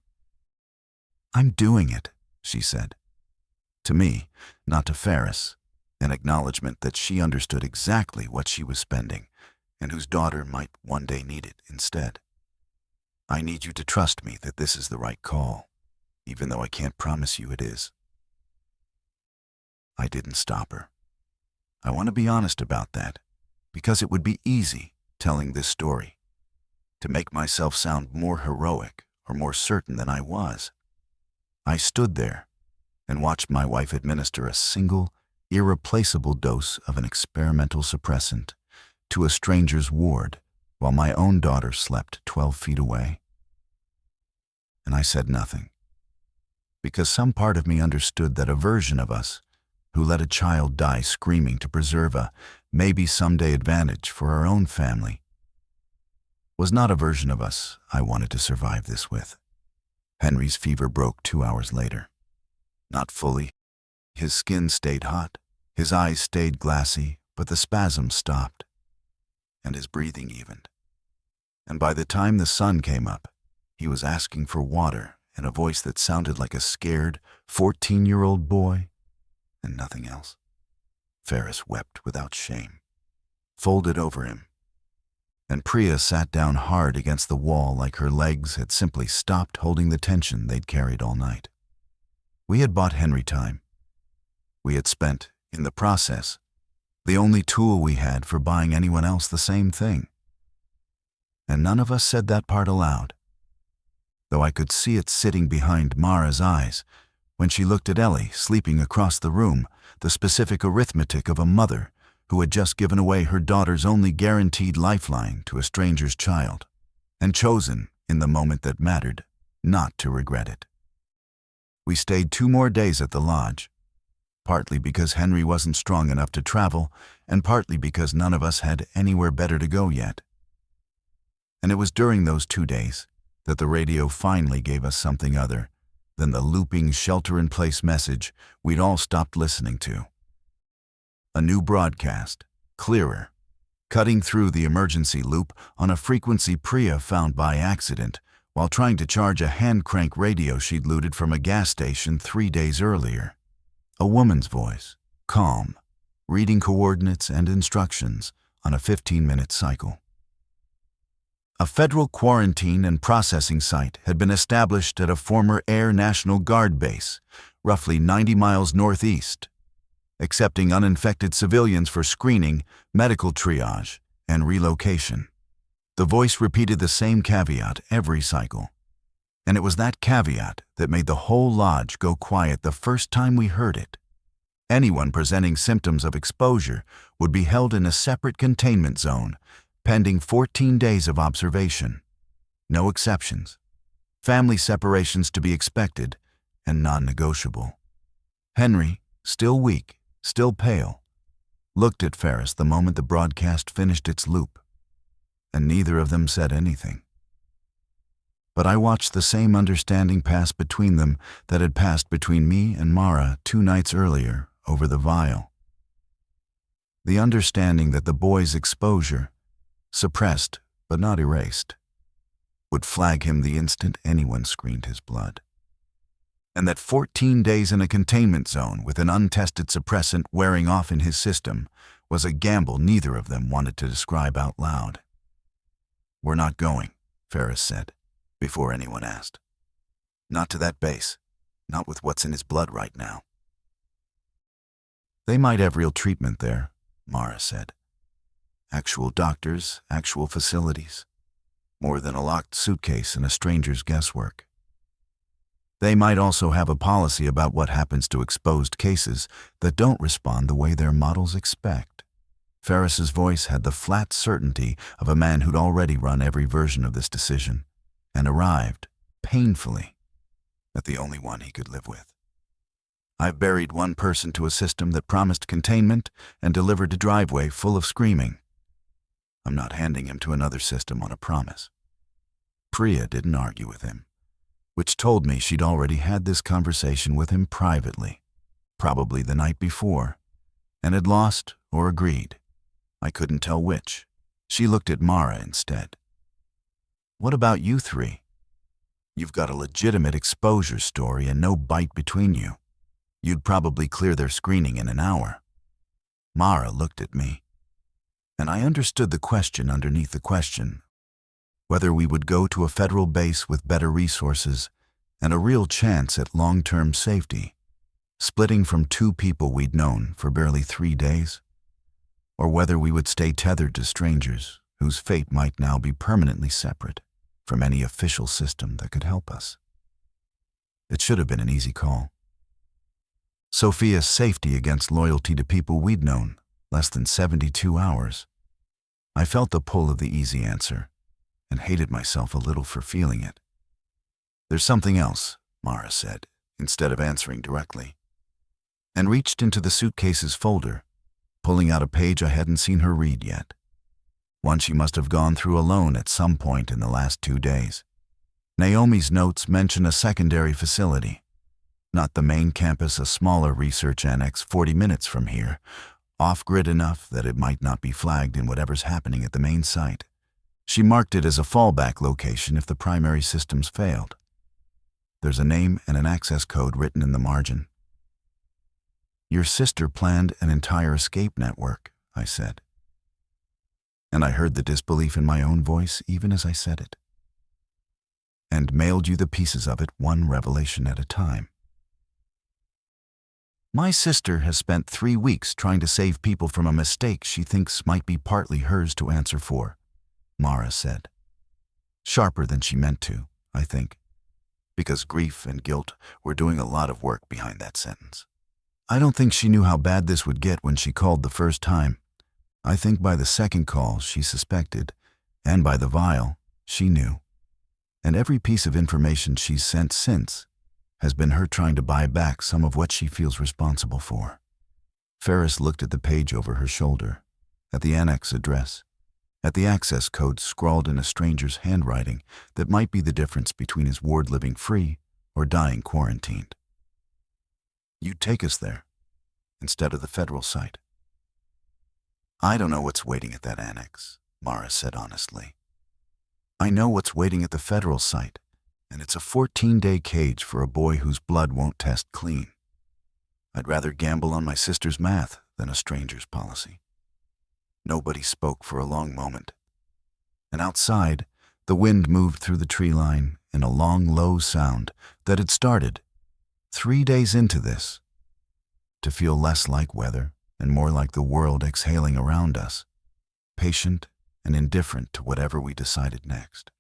"I'm doing it," she said. To me, not to Ferris, an acknowledgement that she understood exactly what she was spending and whose daughter might one day need it instead. "I need you to trust me that this is the right call, even though I can't promise you it is." I didn't stop her. I want to be honest about that, because it would be easy telling this story, to make myself sound more heroic or more certain than I was. I stood there and watched my wife administer a single, irreplaceable dose of an experimental suppressant to a stranger's ward while my own daughter slept 12 feet away. And I said nothing, because some part of me understood that a version of us who let a child die screaming to preserve a maybe someday advantage for our own family was not a version of us I wanted to survive this with. Henry's fever broke 2 hours later. Not fully. His skin stayed hot, his eyes stayed glassy, but the spasms stopped, and his breathing evened. And by the time the sun came up, he was asking for water in a voice that sounded like a scared 14-year-old boy, and nothing else. Ferris wept without shame, folded over him, and Priya sat down hard against the wall like her legs had simply stopped holding the tension they'd carried all night. We had bought Henry time. We had spent, in the process, the only tool we had for buying anyone else the same thing. And none of us said that part aloud, though I could see it sitting behind Mara's eyes when she looked at Ellie sleeping across the room, the specific arithmetic of a mother who had just given away her daughter's only guaranteed lifeline to a stranger's child, and chosen, in the moment that mattered, not to regret it. We stayed 2 more days at the lodge, partly because Henry wasn't strong enough to travel, and partly because none of us had anywhere better to go yet. And it was during those 2 days that the radio finally gave us something other than the looping shelter-in-place message we'd all stopped listening to. A new broadcast, clearer, cutting through the emergency loop on a frequency Priya found by accident while trying to charge a hand-crank radio she'd looted from a gas station 3 days earlier. A woman's voice, calm, reading coordinates and instructions on a 15-minute cycle. A federal quarantine and processing site had been established at a former Air National Guard base, roughly 90 miles northeast, accepting uninfected civilians for screening, medical triage, and relocation. The voice repeated the same caveat every cycle, and it was that caveat that made the whole lodge go quiet the first time we heard it. Anyone presenting symptoms of exposure would be held in a separate containment zone, pending 14 days of observation. No exceptions. Family separations to be expected and non-negotiable. Henry, still weak, still pale, looked at Ferris the moment the broadcast finished its loop, and neither of them said anything. But I watched the same understanding pass between them that had passed between me and Mara 2 nights earlier over the vial. The understanding that the boy's exposure, suppressed but not erased, would flag him the instant anyone screened his blood. And that 14 days in a containment zone with an untested suppressant wearing off in his system was a gamble neither of them wanted to describe out loud. "We're not going," Ferris said, before anyone asked. "Not to that base, not with what's in his blood right now." "They might have real treatment there," Mara said. "Actual doctors, actual facilities, more than a locked suitcase and a stranger's guesswork. They might also have a policy about what happens to exposed cases that don't respond the way their models expect." Ferris's voice had the flat certainty of a man who'd already run every version of this decision and arrived, painfully, at the only one he could live with. I've buried one person to a system that promised containment and delivered a driveway full of screaming. I'm not handing him to another system on a promise. Priya didn't argue with him, which told me she'd already had this conversation with him privately, probably the night before, and had lost or agreed. I couldn't tell which. She looked at Mara instead. What about you three? You've got a legitimate exposure story and no bite between you. You'd probably clear their screening in an hour. Mara looked at me, and I understood the question underneath the question, whether we would go to a federal base with better resources and a real chance at long-term safety, splitting from two people we'd known for barely 3 days, or whether we would stay tethered to strangers whose fate might now be permanently separate from any official system that could help us. It should have been an easy call. Sophia's safety against loyalty to people we'd known less than 72 hours. I felt the pull of the easy answer and hated myself a little for feeling it. There's something else, Mara said, instead of answering directly, and reached into the suitcase's folder, pulling out a page I hadn't seen her read yet. One she must have gone through alone at some point in the last 2 days. Naomi's notes mention a secondary facility, not the main campus, a smaller research annex 40 minutes from here, off-grid enough that it might not be flagged in whatever's happening at the main site. She marked it as a fallback location if the primary systems failed. There's a name and an access code written in the margin. Your sister planned an entire escape network, I said. And I heard the disbelief in my own voice even as I said it. And mailed you the pieces of it one revelation at a time. My sister has spent 3 weeks trying to save people from a mistake she thinks might be partly hers to answer for, Mara said. Sharper than she meant to, I think, because grief and guilt were doing a lot of work behind that sentence. I don't think she knew how bad this would get when she called the first time. I think by the second call she suspected, and by the vial, she knew. And every piece of information she's sent since has been her trying to buy back some of what she feels responsible for. Ferris looked at the page over her shoulder, at the annex address, at the access code scrawled in a stranger's handwriting that might be the difference between his ward living free or dying quarantined. You'd take us there, instead of the federal site. I don't know what's waiting at that annex, Mara said honestly. I know what's waiting at the federal site, and it's a 14-day cage for a boy whose blood won't test clean. I'd rather gamble on my sister's math than a stranger's policy. Nobody spoke for a long moment, and outside, the wind moved through the tree line in a long, low sound that had started, 3 days into this, to feel less like weather and more like the world exhaling around us, patient and indifferent to whatever we decided next.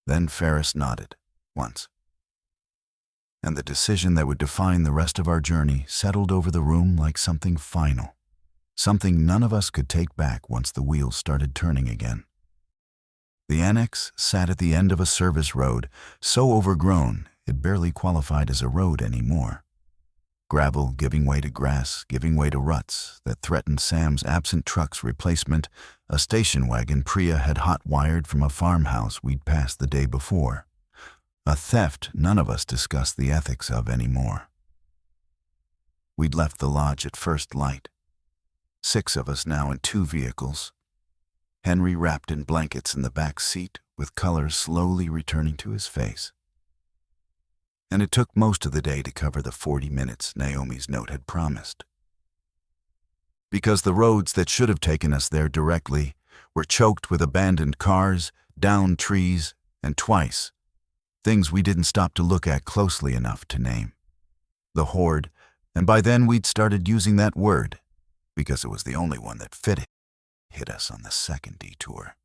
Then Ferris nodded, once. And the decision that would define the rest of our journey settled over the room like something final, something none of us could take back once the wheels started turning again. The annex sat at the end of a service road, so overgrown it barely qualified as a road anymore. Gravel giving way to grass, giving way to ruts that threatened Sam's absent truck's replacement, a station wagon Priya had hot-wired from a farmhouse we'd passed the day before. A theft none of us discussed the ethics of anymore. We'd left the lodge at first light. 6 of us now in 2 vehicles. Henry wrapped in blankets in the back seat with color slowly returning to his face. And it took most of the day to cover the 40 minutes Naomi's note had promised. Because the roads that should have taken us there directly were choked with abandoned cars, downed trees, and twice, things we didn't stop to look at closely enough to name. The horde, and by then we'd started using that word, because it was the only one that fitted, hit us on the second detour,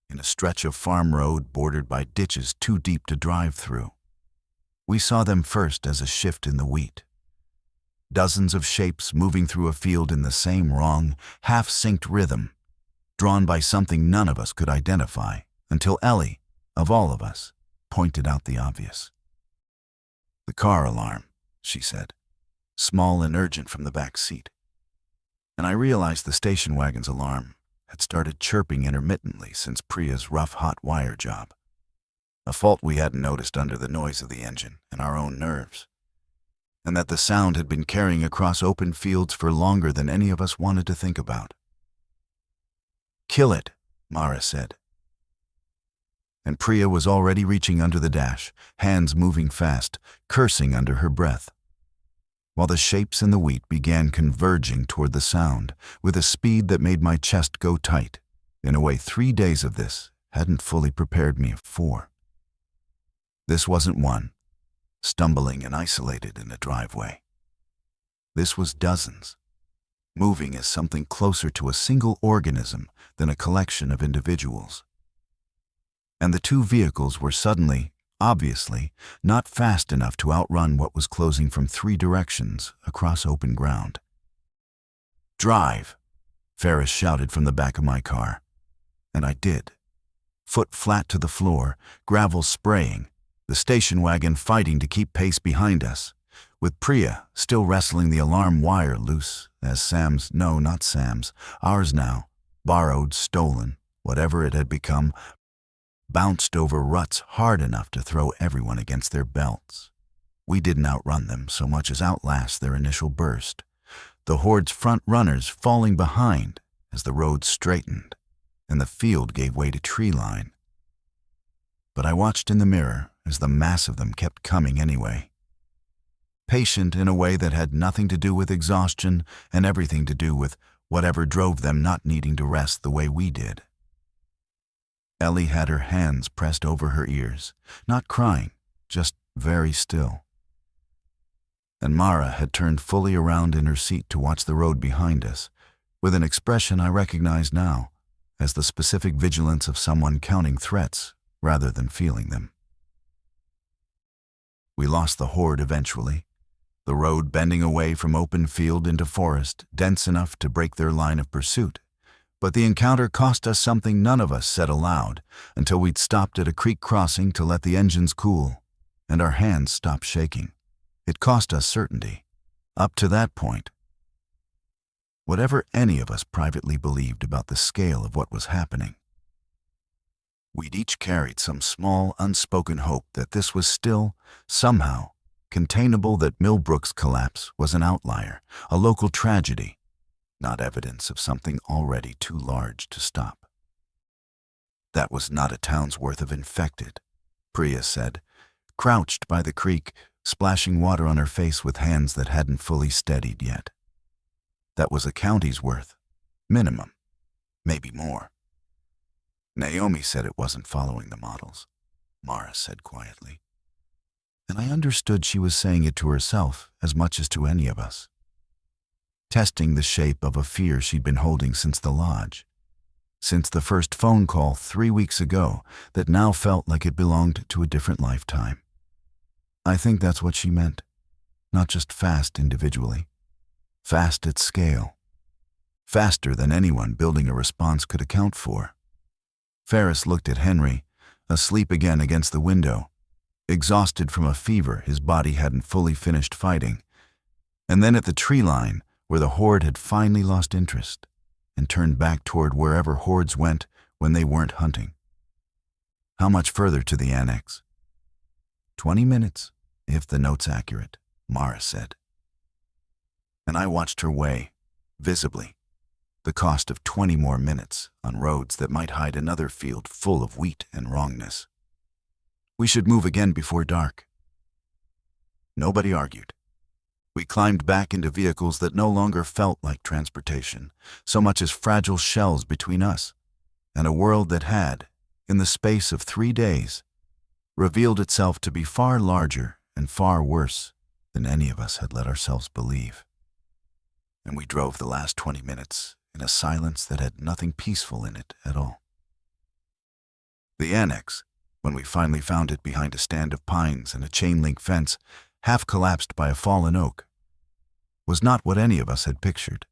in a stretch of farm road bordered by ditches too deep to drive through. We saw them first as a shift in the wheat. Dozens of shapes moving through a field in the same wrong, half-synced rhythm, drawn by something none of us could identify, until Ellie, of all of us, pointed out the obvious. The car alarm, she said, small and urgent from the back seat. And I realized the station wagon's alarm had started chirping intermittently since Priya's rough hot wire job, a fault we hadn't noticed under the noise of the engine and our own nerves, and that the sound had been carrying across open fields for longer than any of us wanted to think about. "Kill it," Mara said. And Priya was already reaching under the dash, hands moving fast, cursing under her breath, while the shapes in the wheat began converging toward the sound with a speed that made my chest go tight, in a way 3 days of this hadn't fully prepared me for. This wasn't one, stumbling and isolated in a driveway. This was dozens, moving as something closer to a single organism than a collection of individuals. And the two vehicles were suddenly, obviously, not fast enough to outrun what was closing from 3 directions across open ground. "Drive," Ferris shouted from the back of my car. And I did. Foot flat to the floor, gravel spraying, the station wagon fighting to keep pace behind us, with Priya still wrestling the alarm wire loose as Sam's, no, not Sam's, ours now, borrowed, stolen, whatever it had become, bounced over ruts hard enough to throw everyone against their belts. We didn't outrun them so much as outlast their initial burst, the horde's front runners falling behind as the road straightened and the field gave way to tree line. But I watched in the mirror as the mass of them kept coming anyway, patient in a way that had nothing to do with exhaustion and everything to do with whatever drove them not needing to rest the way we did. Ellie had her hands pressed over her ears, not crying, just very still. And Mara had turned fully around in her seat to watch the road behind us, with an expression I recognized now as the specific vigilance of someone counting threats rather than feeling them. We lost the horde eventually, the road bending away from open field into forest, dense enough to break their line of pursuit. But the encounter cost us something none of us said aloud until we'd stopped at a creek crossing to let the engines cool, and our hands stopped shaking. It cost us certainty. Up to that point, whatever any of us privately believed about the scale of what was happening, we'd each carried some small, unspoken hope that this was still, somehow, containable, that Millbrook's collapse was an outlier, a local tragedy, not evidence of something already too large to stop. "That was not a town's worth of infected," Priya said, crouched by the creek, splashing water on her face with hands that hadn't fully steadied yet. "That was a county's worth, minimum, maybe more." "Naomi said it wasn't following the models," Mara said quietly. And I understood she was saying it to herself as much as to any of us, testing the shape of a fear she'd been holding since the lodge, since the first phone call 3 weeks ago that now felt like it belonged to a different lifetime. I think that's what she meant, not just fast individually, fast at scale, faster than anyone building a response could account for. Ferris looked at Henry, asleep again against the window, exhausted from a fever his body hadn't fully finished fighting, and then at the tree line where the horde had finally lost interest and turned back toward wherever hordes went when they weren't hunting. "How much further to the annex?" 20 minutes, if the note's accurate," Mara said. And I watched her weigh, visibly, the cost of 20 more minutes on roads that might hide another field full of wheat and wrongness. "We should move again before dark." Nobody argued. We climbed back into vehicles that no longer felt like transportation, so much as fragile shells between us and a world that had, in the space of 3 days, revealed itself to be far larger and far worse than any of us had let ourselves believe. And we drove the last 20 minutes in a silence that had nothing peaceful in it at all. The annex, when we finally found it behind a stand of pines and a chain-link fence, half collapsed by a fallen oak, was not what any of us had pictured.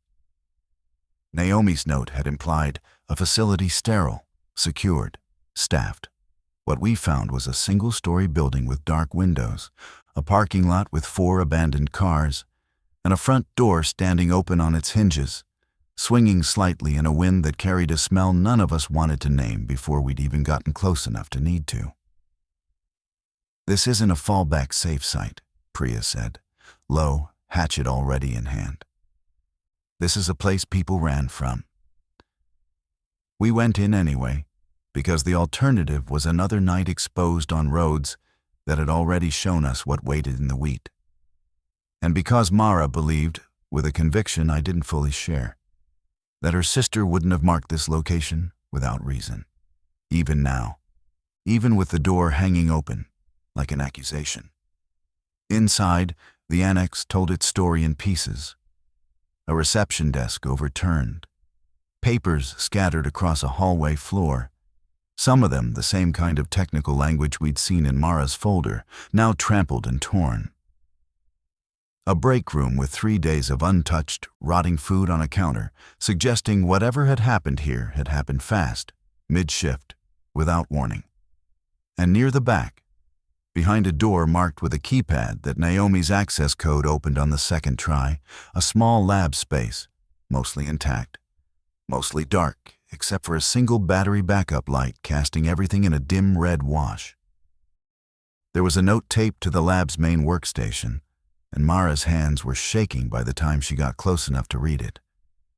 Naomi's note had implied a facility sterile, secured, staffed. What we found was a single-story building with dark windows, a parking lot with 4 abandoned cars, and a front door standing open on its hinges, swinging slightly in a wind that carried a smell none of us wanted to name before we'd even gotten close enough to need to. "This isn't a fallback safe site," Priya said, low, hatchet already in hand. "This is a place people ran from." We went in anyway, because the alternative was another night exposed on roads that had already shown us what waited in the wheat. And because Mara believed, with a conviction I didn't fully share, that her sister wouldn't have marked this location without reason. Even now, even with the door hanging open, like an accusation. Inside, the annex told its story in pieces. A reception desk overturned. Papers scattered across a hallway floor. Some of them the same kind of technical language we'd seen in Mara's folder, now trampled and torn. A break room with 3 days of untouched, rotting food on a counter, suggesting whatever had happened here had happened fast, mid-shift, without warning. And near the back, behind a door marked with a keypad that Naomi's access code opened on the second try, a small lab space, mostly intact, mostly dark, except for a single battery backup light casting everything in a dim red wash. There was a note taped to the lab's main workstation, and Mara's hands were shaking by the time she got close enough to read it,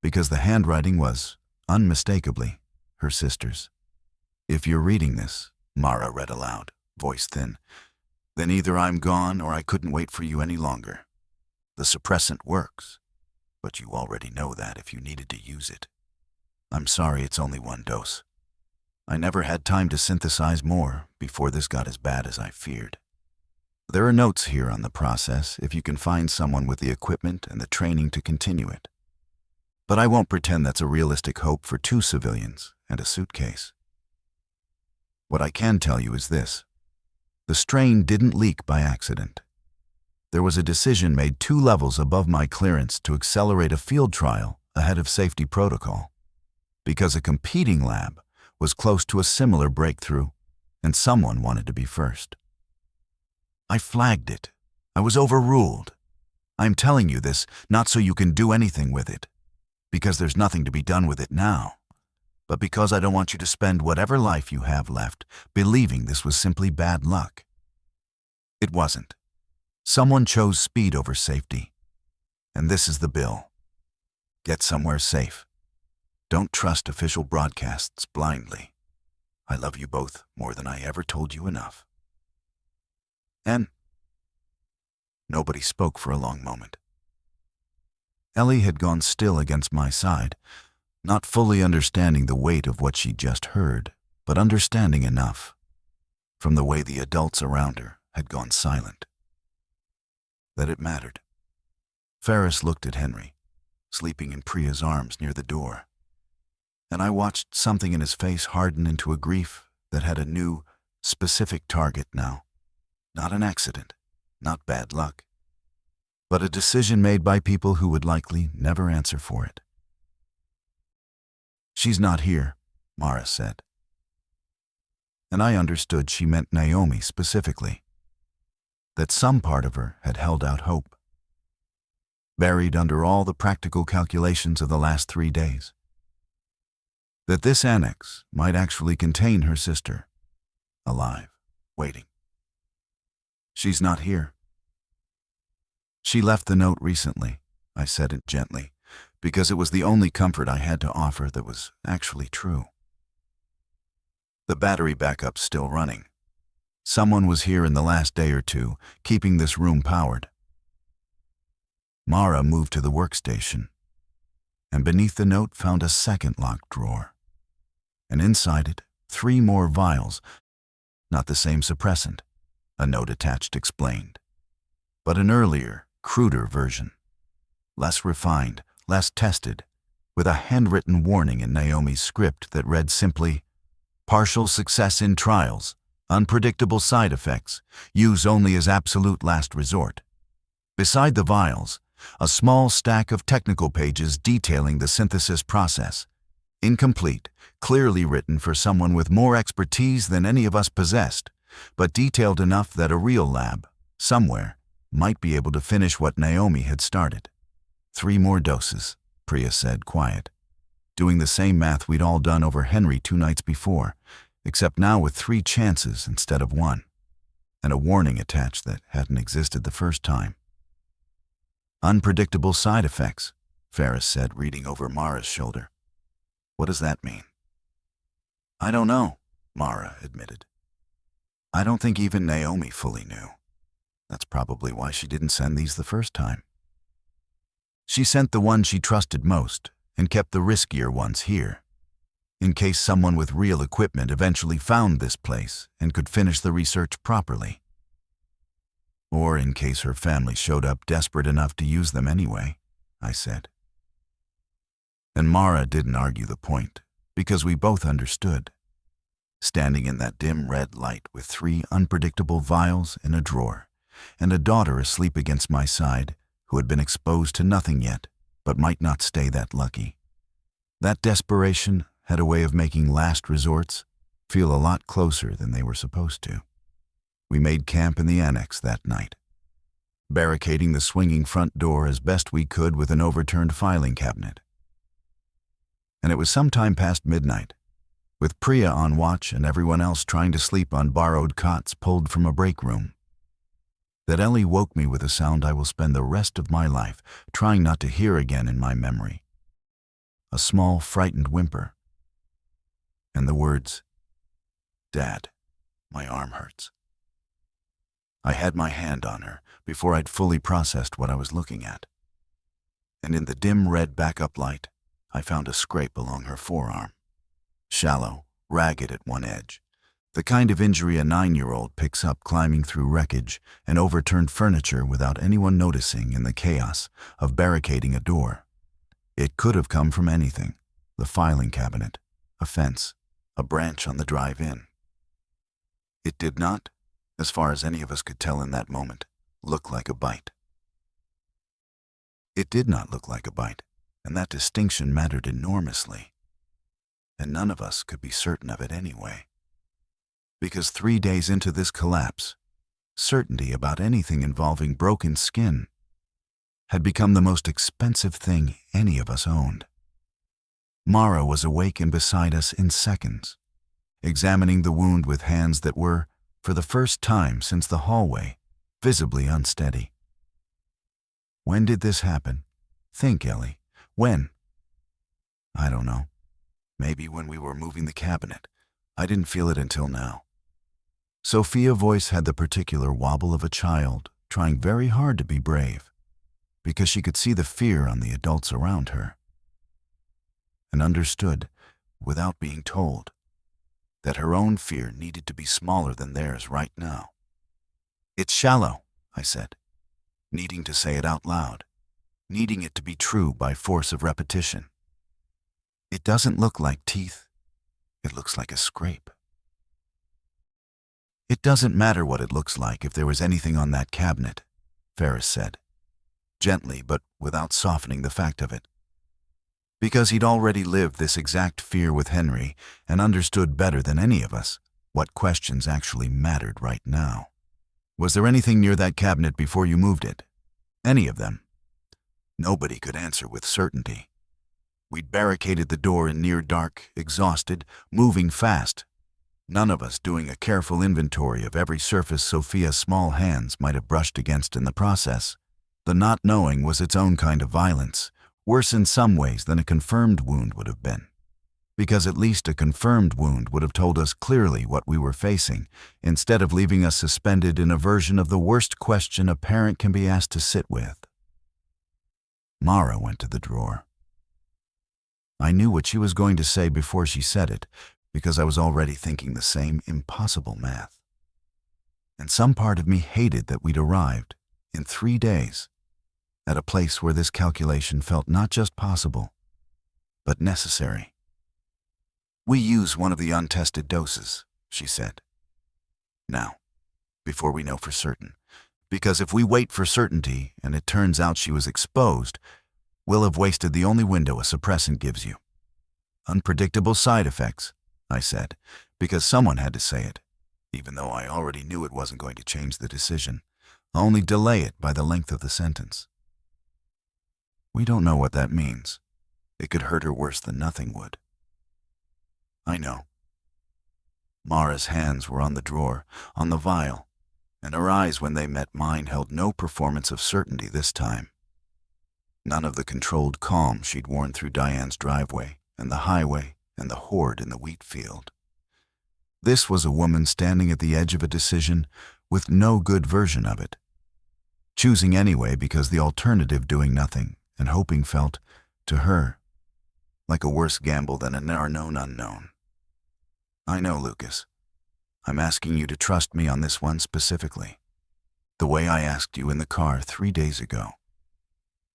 because the handwriting was, unmistakably, her sister's. "If you're reading this," Mara read aloud, voice thin, "then either I'm gone or I couldn't wait for you any longer. The suppressant works, but you already know that if you needed to use it. I'm sorry it's only 1 dose. I never had time to synthesize more before this got as bad as I feared. There are notes here on the process if you can find someone with the equipment and the training to continue it. But I won't pretend that's a realistic hope for 2 civilians and a suitcase. What I can tell you is this. The strain didn't leak by accident. There was a decision made 2 levels above my clearance to accelerate a field trial ahead of safety protocol, because a competing lab was close to a similar breakthrough, and someone wanted to be first. I flagged it. I was overruled. I'm telling you this not so you can do anything with it, because there's nothing to be done with it now, but because I don't want you to spend whatever life you have left believing this was simply bad luck. It wasn't. Someone chose speed over safety, and this is the bill. Get somewhere safe. Don't trust official broadcasts blindly. I love you both more than I ever told you enough." And nobody spoke for a long moment. Ellie had gone still against my side, not fully understanding the weight of what she'd just heard, but understanding enough, from the way the adults around her had gone silent, that it mattered. Ferris looked at Henry, sleeping in Priya's arms near the door, and I watched something in his face harden into a grief that had a new, specific target now. Not an accident, not bad luck, but a decision made by people who would likely never answer for it. "She's not here," Mara said. And I understood she meant Naomi specifically, that some part of her had held out hope, buried under all the practical calculations of the last 3 days. That this annex might actually contain her sister, alive, waiting. "She's not here." "She left the note recently," I said it gently, because it was the only comfort I had to offer that was actually true. "The battery backup's still running. Someone was here in the last day or 2, keeping this room powered." Mara moved to the workstation, and beneath the note found a second locked drawer, and inside it 3 more vials, not the same suppressant, a note attached explained, but an earlier, cruder version, less refined, less tested, with a handwritten warning in Naomi's script that read simply, "Partial success in trials, unpredictable side effects, use only as absolute last resort." Beside the vials, a small stack of technical pages detailing the synthesis process, incomplete, clearly written for someone with more expertise than any of us possessed, but detailed enough that a real lab, somewhere, might be able to finish what Naomi had started. 3 more doses, Priya said, quiet. Doing the same math we'd all done over Henry 2 nights before, except now with 3 chances instead of 1, and a warning attached that hadn't existed the first time. Unpredictable side effects, Ferris said, reading over Mara's shoulder. What does that mean? I don't know, Mara admitted. I don't think even Naomi fully knew. That's probably why she didn't send these the first time. She sent the one she trusted most and kept the riskier ones here, in case someone with real equipment eventually found this place and could finish the research properly. Or in case her family showed up desperate enough to use them anyway, I said. And Mara didn't argue the point, because we both understood. Standing in that dim red light with 3 unpredictable vials in a drawer, and a daughter asleep against my side who had been exposed to nothing yet, but might not stay that lucky. That desperation had a way of making last resorts feel a lot closer than they were supposed to. We made camp in the annex that night, barricading the swinging front door as best we could with an overturned filing cabinet. And it was sometime past midnight, with Priya on watch and everyone else trying to sleep on borrowed cots pulled from a break room, that Ellie woke me with a sound I will spend the rest of my life trying not to hear again in my memory. A small, frightened whimper. And the words, "Dad, my arm hurts." I had my hand on her before I'd fully processed what I was looking at. And in the dim red backup light, I found a scrape along her forearm. Shallow, ragged at one edge. The kind of injury a 9-year-old picks up climbing through wreckage and overturned furniture without anyone noticing in the chaos of barricading a door. It could have come from anything: the filing cabinet, a fence, a branch on the drive-in. It did not, as far as any of us could tell in that moment, look like a bite. It did not look like a bite, and that distinction mattered enormously. And none of us could be certain of it anyway. Because 3 days into this collapse, certainty about anything involving broken skin had become the most expensive thing any of us owned. Mara was awake and beside us in seconds, examining the wound with hands that were, for the first time since the hallway, visibly unsteady. When did this happen? Think, Ellie. When? I don't know. Maybe when we were moving the cabinet. I didn't feel it until now. Sophia's voice had the particular wobble of a child trying very hard to be brave, because she could see the fear on the adults around her, and understood, without being told, that her own fear needed to be smaller than theirs right now. It's shallow, I said, needing to say it out loud, needing it to be true by force of repetition. It doesn't look like teeth. It looks like a scrape. It doesn't matter what it looks like if there was anything on that cabinet, Ferris said, gently but without softening the fact of it. Because he'd already lived this exact fear with Henry and understood better than any of us what questions actually mattered right now. Was there anything near that cabinet before you moved it? Any of them? Nobody could answer with certainty. We'd barricaded the door in near dark, exhausted, moving fast, none of us doing a careful inventory of every surface Sophia's small hands might have brushed against in the process. The not knowing was its own kind of violence, worse in some ways than a confirmed wound would have been. Because at least a confirmed wound would have told us clearly what we were facing, instead of leaving us suspended in a version of the worst question a parent can be asked to sit with. Mara went to the drawer. I knew what she was going to say before she said it, because I was already thinking the same impossible math. And some part of me hated that we'd arrived, in 3 days, at a place where this calculation felt not just possible, but necessary. We use one of the untested doses, she said. Now, before we know for certain, because if we wait for certainty and it turns out she was exposed, we'll have wasted the only window a suppressant gives you. Unpredictable side effects, I said, because someone had to say it, even though I already knew it wasn't going to change the decision. only delay it by the length of the sentence. We don't know what that means. It could hurt her worse than nothing would. I know. Mara's hands were on the drawer, on the vial, and her eyes, when they met mine, held no performance of certainty this time. None of the controlled calm she'd worn through Diane's driveway, and the highway, and the horde in the wheat field. This was a woman standing at the edge of a decision with no good version of it. Choosing anyway because the alternative, doing nothing and hoping, felt, to her, like a worse gamble than an unknown unknown. I know, Lucas. I'm asking you to trust me on this one specifically, the way I asked you in the car 3 days ago.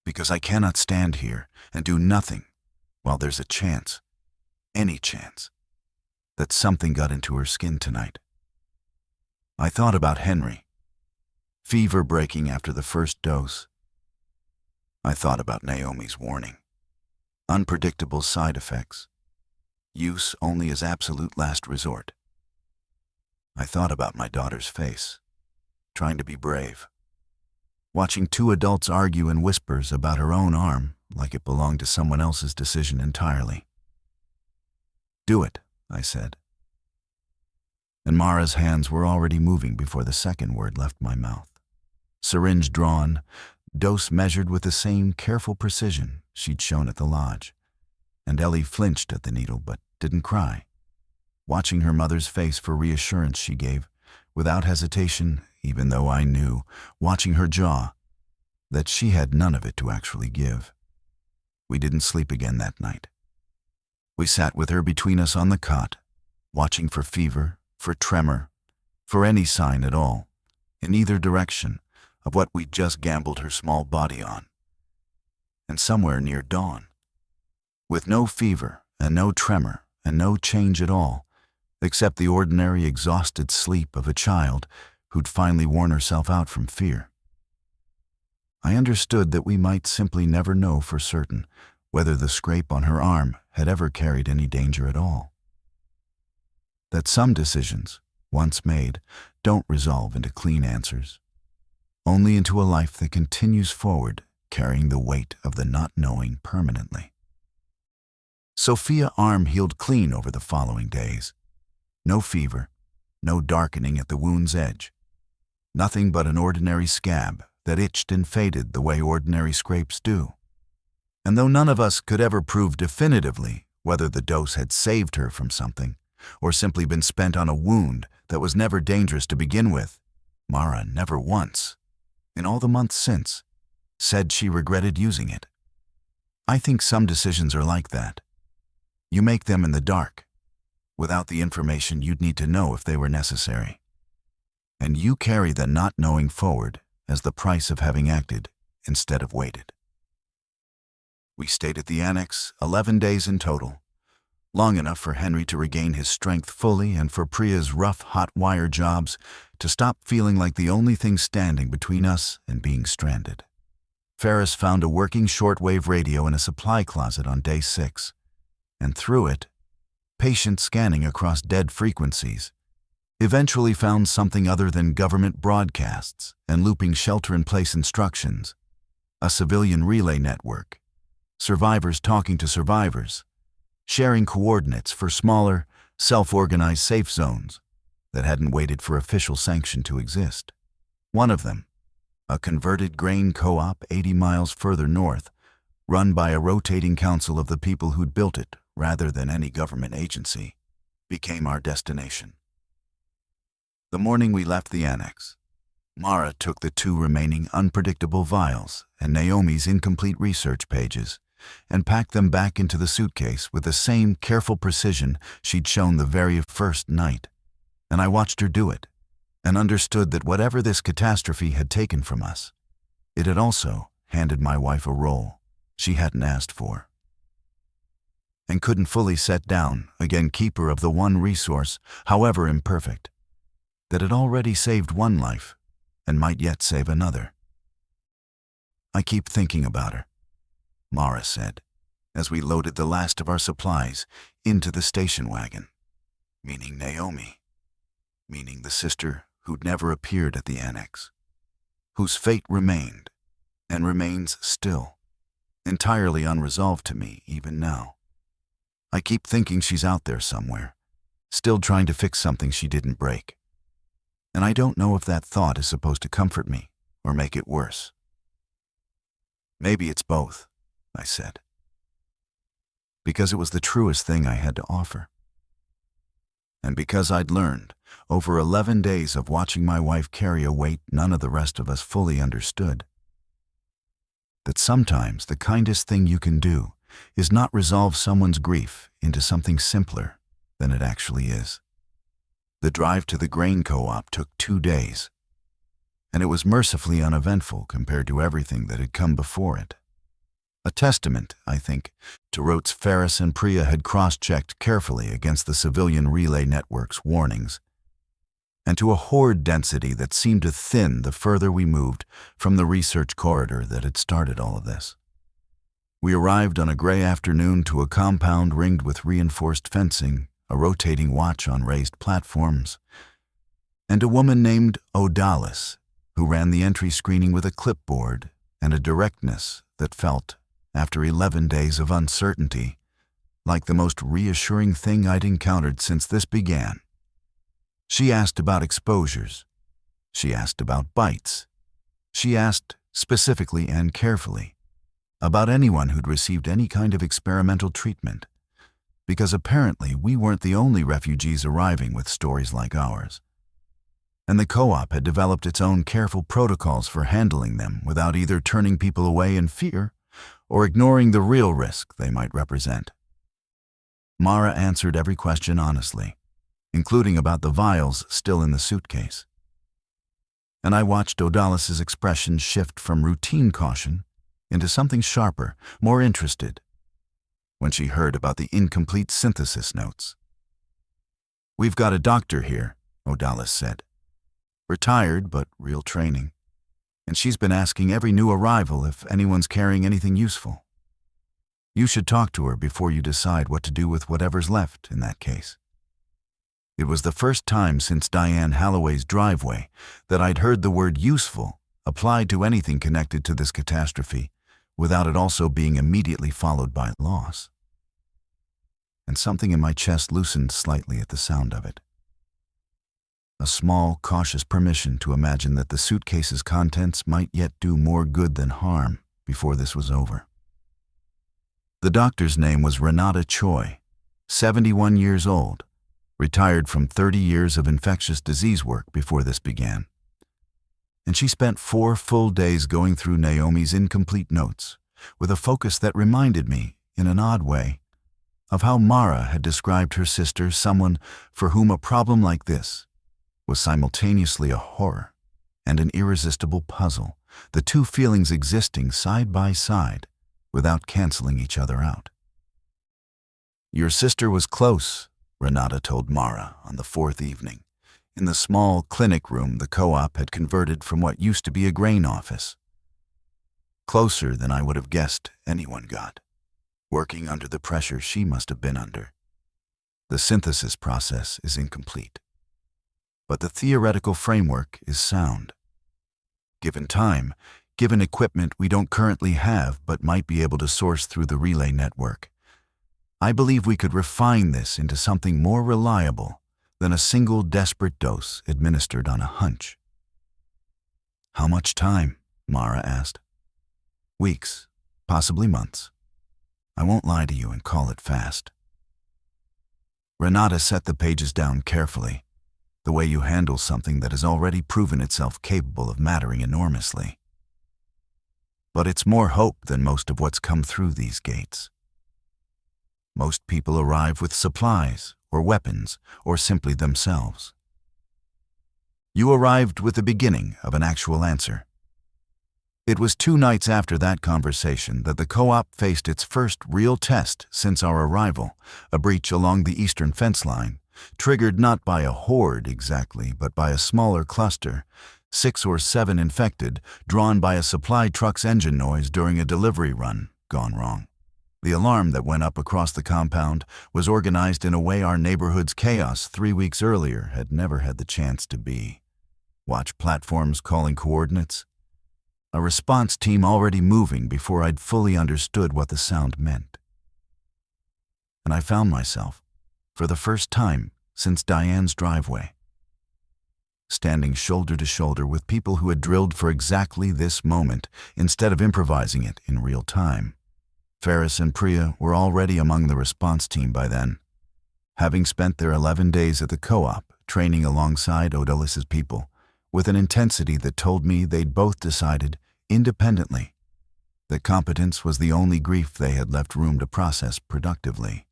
Because I cannot stand here and do nothing while there's a chance, any chance, that something got into her skin tonight. I thought about Henry, fever breaking after the first dose. I thought about Naomi's warning, unpredictable side effects, use only as absolute last resort. I thought about my daughter's face, trying to be brave, watching two adults argue in whispers about her own arm like it belonged to someone else's decision entirely. Do it, I said. And Mara's hands were already moving before the second word left my mouth. Syringe drawn, dose measured with the same careful precision she'd shown at the lodge. And Ellie flinched at the needle but didn't cry. Watching her mother's face for reassurance, she gave, without hesitation, even though I knew, watching her jaw, that she had none of it to actually give. We didn't sleep again that night. We sat with her between us on the cot, watching for fever, for tremor, for any sign at all, in either direction, of what we'd just gambled her small body on. And somewhere near dawn, with no fever and no tremor and no change at all, except the ordinary exhausted sleep of a child who'd finally worn herself out from fear, I understood that we might simply never know for certain whether the scrape on her arm had ever carried any danger at all. That some decisions, once made, don't resolve into clean answers, only into a life that continues forward, carrying the weight of the not knowing permanently. Sophia's arm healed clean over the following days. No fever, no darkening at the wound's edge. Nothing but an ordinary scab that itched and faded the way ordinary scrapes do. And though none of us could ever prove definitively whether the dose had saved her from something, or simply been spent on a wound that was never dangerous to begin with, Mara never once, in all the months since, said she regretted using it. I think some decisions are like that. You make them in the dark, without the information you'd need to know if they were necessary. And you carry the not knowing forward as the price of having acted instead of waited. We stayed at the annex 11 days in total, long enough for Henry to regain his strength fully and for Priya's rough hot wire jobs to stop feeling like the only thing standing between us and being stranded. Ferris found a working shortwave radio in a supply closet on day 6, and through it, patient scanning across dead frequencies, eventually found something other than government broadcasts and looping shelter-in-place instructions, a civilian relay network, survivors talking to survivors, sharing coordinates for smaller, self-organized safe zones that hadn't waited for official sanction to exist. One of them, a converted grain co-op 80 miles further north, run by a rotating council of the people who'd built it rather than any government agency, became our destination. The morning we left the annex, Mara took the 2 remaining unpredictable vials and Naomi's incomplete research pages and packed them back into the suitcase with the same careful precision she'd shown the very first night. And I watched her do it, and understood that whatever this catastrophe had taken from us, it had also handed my wife a role she hadn't asked for, and couldn't fully set down, again keeper of the one resource, however imperfect, that had already saved one life and might yet save another. I keep thinking about her, Mara said, as we loaded the last of our supplies into the station wagon, meaning Naomi, meaning the sister who'd never appeared at the annex, whose fate remained, and remains still, entirely unresolved to me even now. I keep thinking she's out there somewhere, still trying to fix something she didn't break. And I don't know if that thought is supposed to comfort me or make it worse. Maybe it's both, I said, because it was the truest thing I had to offer. And because I'd learned, over 11 days of watching my wife carry a weight none of the rest of us fully understood, that sometimes the kindest thing you can do is not resolve someone's grief into something simpler than it actually is. The drive to the grain co-op took 2 days, and it was mercifully uneventful compared to everything that had come before it. A testament, I think, to routes Ferris and Priya had cross-checked carefully against the civilian relay network's warnings, and to a horde density that seemed to thin the further we moved from the research corridor that had started all of this. We arrived on a gray afternoon to a compound ringed with reinforced fencing, a rotating watch on raised platforms, and a woman named Odalis, who ran the entry screening with a clipboard and a directness that felt, after 11 days of uncertainty, like the most reassuring thing I'd encountered since this began. She asked about exposures. She asked about bites. She asked, specifically and carefully, about anyone who'd received any kind of experimental treatment, because apparently we weren't the only refugees arriving with stories like ours. And the co-op had developed its own careful protocols for handling them without either turning people away in fear or ignoring the real risk they might represent. Mara answered every question honestly, including about the vials still in the suitcase. And I watched Odalis's expression shift from routine caution into something sharper, more interested, when she heard about the incomplete synthesis notes. "We've got a doctor here," Odalis said. "Retired, but real training. And she's been asking every new arrival if anyone's carrying anything useful. You should talk to her before you decide what to do with whatever's left in that case." It was the first time since Diane Halloway's driveway that I'd heard the word useful applied to anything connected to this catastrophe without it also being immediately followed by loss. And something in my chest loosened slightly at the sound of it. A small, cautious permission to imagine that the suitcase's contents might yet do more good than harm before this was over. The doctor's name was Renata Choi, 71 years old, retired from 30 years of infectious disease work before this began. And she spent 4 full days going through Naomi's incomplete notes with a focus that reminded me, in an odd way, of how Mara had described her sister, someone for whom a problem like this was simultaneously a horror and an irresistible puzzle, the two feelings existing side by side without canceling each other out. "Your sister was close," Renata told Mara on the 4th evening, in the small clinic room the co-op had converted from what used to be a grain office. "Closer than I would have guessed anyone got, working under the pressure she must have been under. The synthesis process is incomplete, but the theoretical framework is sound. Given time, given equipment we don't currently have but might be able to source through the relay network, I believe we could refine this into something more reliable than a single desperate dose administered on a hunch." "How much time?" Mara asked. "Weeks, possibly months. I won't lie to you and call it fast." Renata set the pages down carefully, the way you handle something that has already proven itself capable of mattering enormously. "But it's more hope than most of what's come through these gates. Most people arrive with supplies, or weapons, or simply themselves. You arrived with the beginning of an actual answer. It was 2 nights after that conversation that the co-op faced its first real test since our arrival, a breach along the eastern fence line, triggered not by a horde exactly, but by a smaller cluster, 6 or 7 infected, drawn by a supply truck's engine noise during a delivery run, gone wrong. The alarm that went up across the compound was organized in a way our neighborhood's chaos 3 weeks earlier had never had the chance to be. Watch platforms calling coordinates, a response team already moving before I'd fully understood what the sound meant. And I found myself, for the first time since Diane's driveway, standing shoulder to shoulder with people who had drilled for exactly this moment instead of improvising it in real time. Ferris and Priya were already among the response team by then, having spent their 11 days at the co-op training alongside Odalis' people with an intensity that told me they'd both decided, independently, that competence was the only grief they had left room to process productively.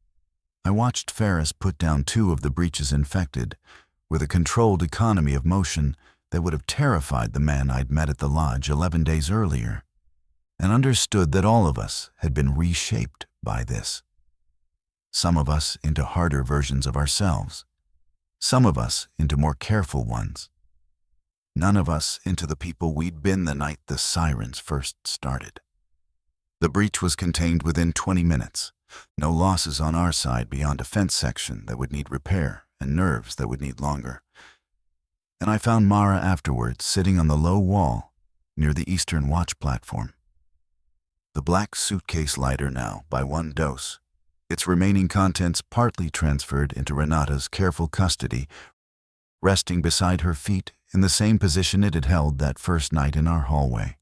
I watched Ferris put down 2 of the breaches infected with a controlled economy of motion that would have terrified the man I'd met at the lodge 11 days earlier, and understood that all of us had been reshaped by this. Some of us into harder versions of ourselves, some of us into more careful ones, none of us into the people we'd been the night the sirens first started. The breach was contained within 20 minutes, no losses on our side beyond a fence section that would need repair and nerves that would need longer. And I found Mara afterwards sitting on the low wall near the Eastern Watch platform. The black suitcase lighter now by 1 dose, its remaining contents partly transferred into Renata's careful custody, resting beside her feet in the same position it had held that first night in our hallway,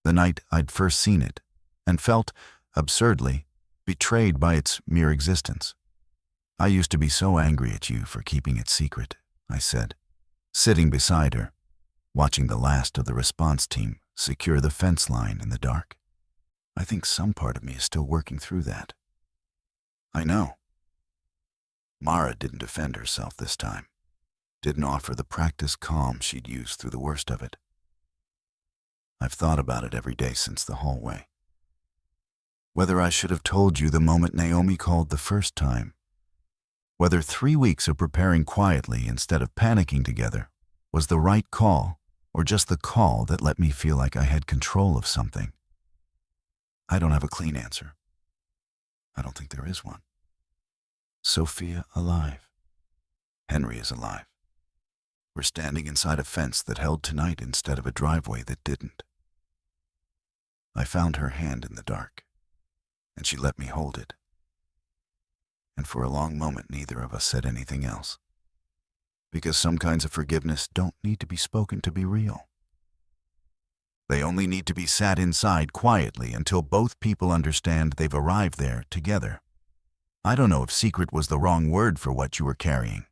the night I'd first seen it, and felt, absurdly, betrayed by its mere existence. "I used to be so angry at you for keeping it secret," I said, sitting beside her, watching the last of the response team secure the fence line in the dark. "I think some part of me is still working through that." "I know." Mara didn't defend herself this time, didn't offer the practiced calm she'd used through the worst of it. "I've thought about it every day since the hallway. Whether I should have told you the moment Naomi called the first time, whether 3 weeks of preparing quietly instead of panicking together was the right call, or just the call that let me feel like I had control of something. I don't have a clean answer. I don't think there is one. Sophia alive. Henry is alive. We're standing inside a fence that held tonight instead of a driveway that didn't. I found her hand in the dark, and she let me hold it. And for a long moment, neither of us said anything else. Because some kinds of forgiveness don't need to be spoken to be real. They only need to be sat inside quietly until both people understand they've arrived there together. I don't know if secret was the wrong word for what you were carrying.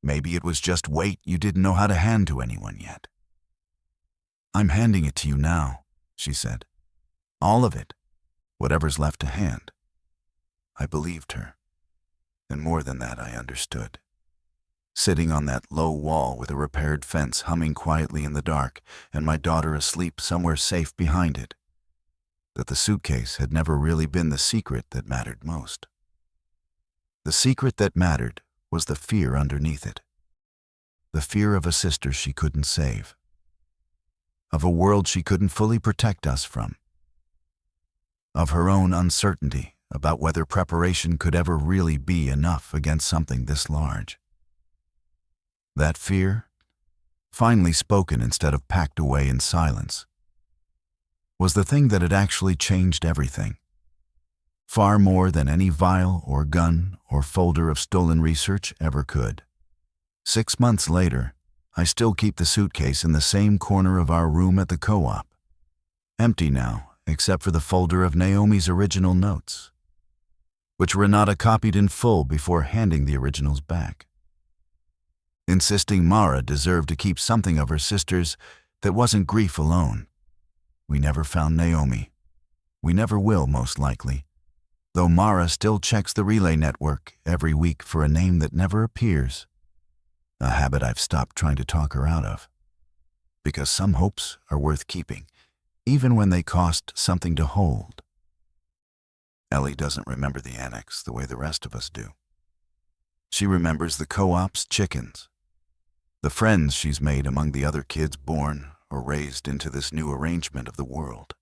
Maybe it was just weight you didn't know how to hand to anyone yet. "I'm handing it to you now," she said. "All of it, whatever's left to hand." I believed her, and more than that, I understood. Sitting on that low wall with a repaired fence humming quietly in the dark and my daughter asleep somewhere safe behind it, that the suitcase had never really been the secret that mattered most. The secret that mattered was the fear underneath it. The fear of a sister she couldn't save. Of a world she couldn't fully protect us from. Of her own uncertainty about whether preparation could ever really be enough against something this large. That fear, finally spoken instead of packed away in silence, was the thing that had actually changed everything. Far more than any vial or gun or folder of stolen research ever could. 6 months later, I still keep the suitcase in the same corner of our room at the co-op. Empty now, except for the folder of Naomi's original notes, which Renata copied in full before handing the originals back, insisting Mara deserved to keep something of her sister's that wasn't grief alone. We never found Naomi. We never will, most likely, though Mara still checks the relay network every week for a name that never appears, a habit I've stopped trying to talk her out of, because some hopes are worth keeping, even when they cost something to hold. Ellie doesn't remember the annex the way the rest of us do. She remembers the co-op's chickens, the friends she's made among the other kids born or raised into this new arrangement of the world.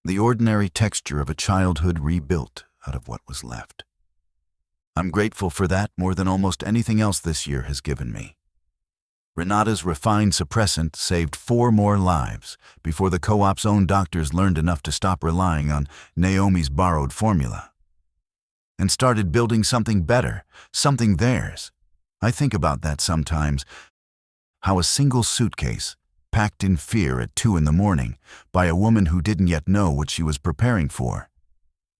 The ordinary texture of a childhood rebuilt out of what was left. I'm grateful for that more than almost anything else this year has given me. Renata's refined suppressant saved 4 more lives before the co-op's own doctors learned enough to stop relying on Naomi's borrowed formula and started building something better, something theirs. I think about that sometimes, how a single suitcase, packed in fear at 2 in the morning by a woman who didn't yet know what she was preparing for,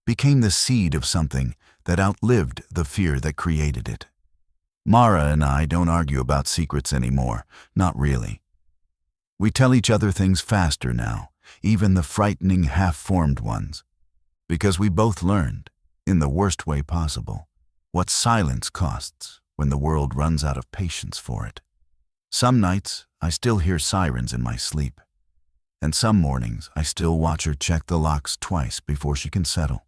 became the seed of something that outlived the fear that created it. Mara and I don't argue about secrets anymore, not really. We tell each other things faster now, even the frightening half-formed ones, because we both learned, in the worst way possible, what silence costs when the world runs out of patience for it. Some nights, I still hear sirens in my sleep, and some mornings I still watch her check the locks twice before she can settle.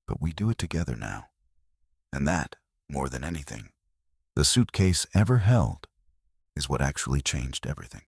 But we do it together now, and that, more than anything, the suitcase ever held, is what actually changed everything.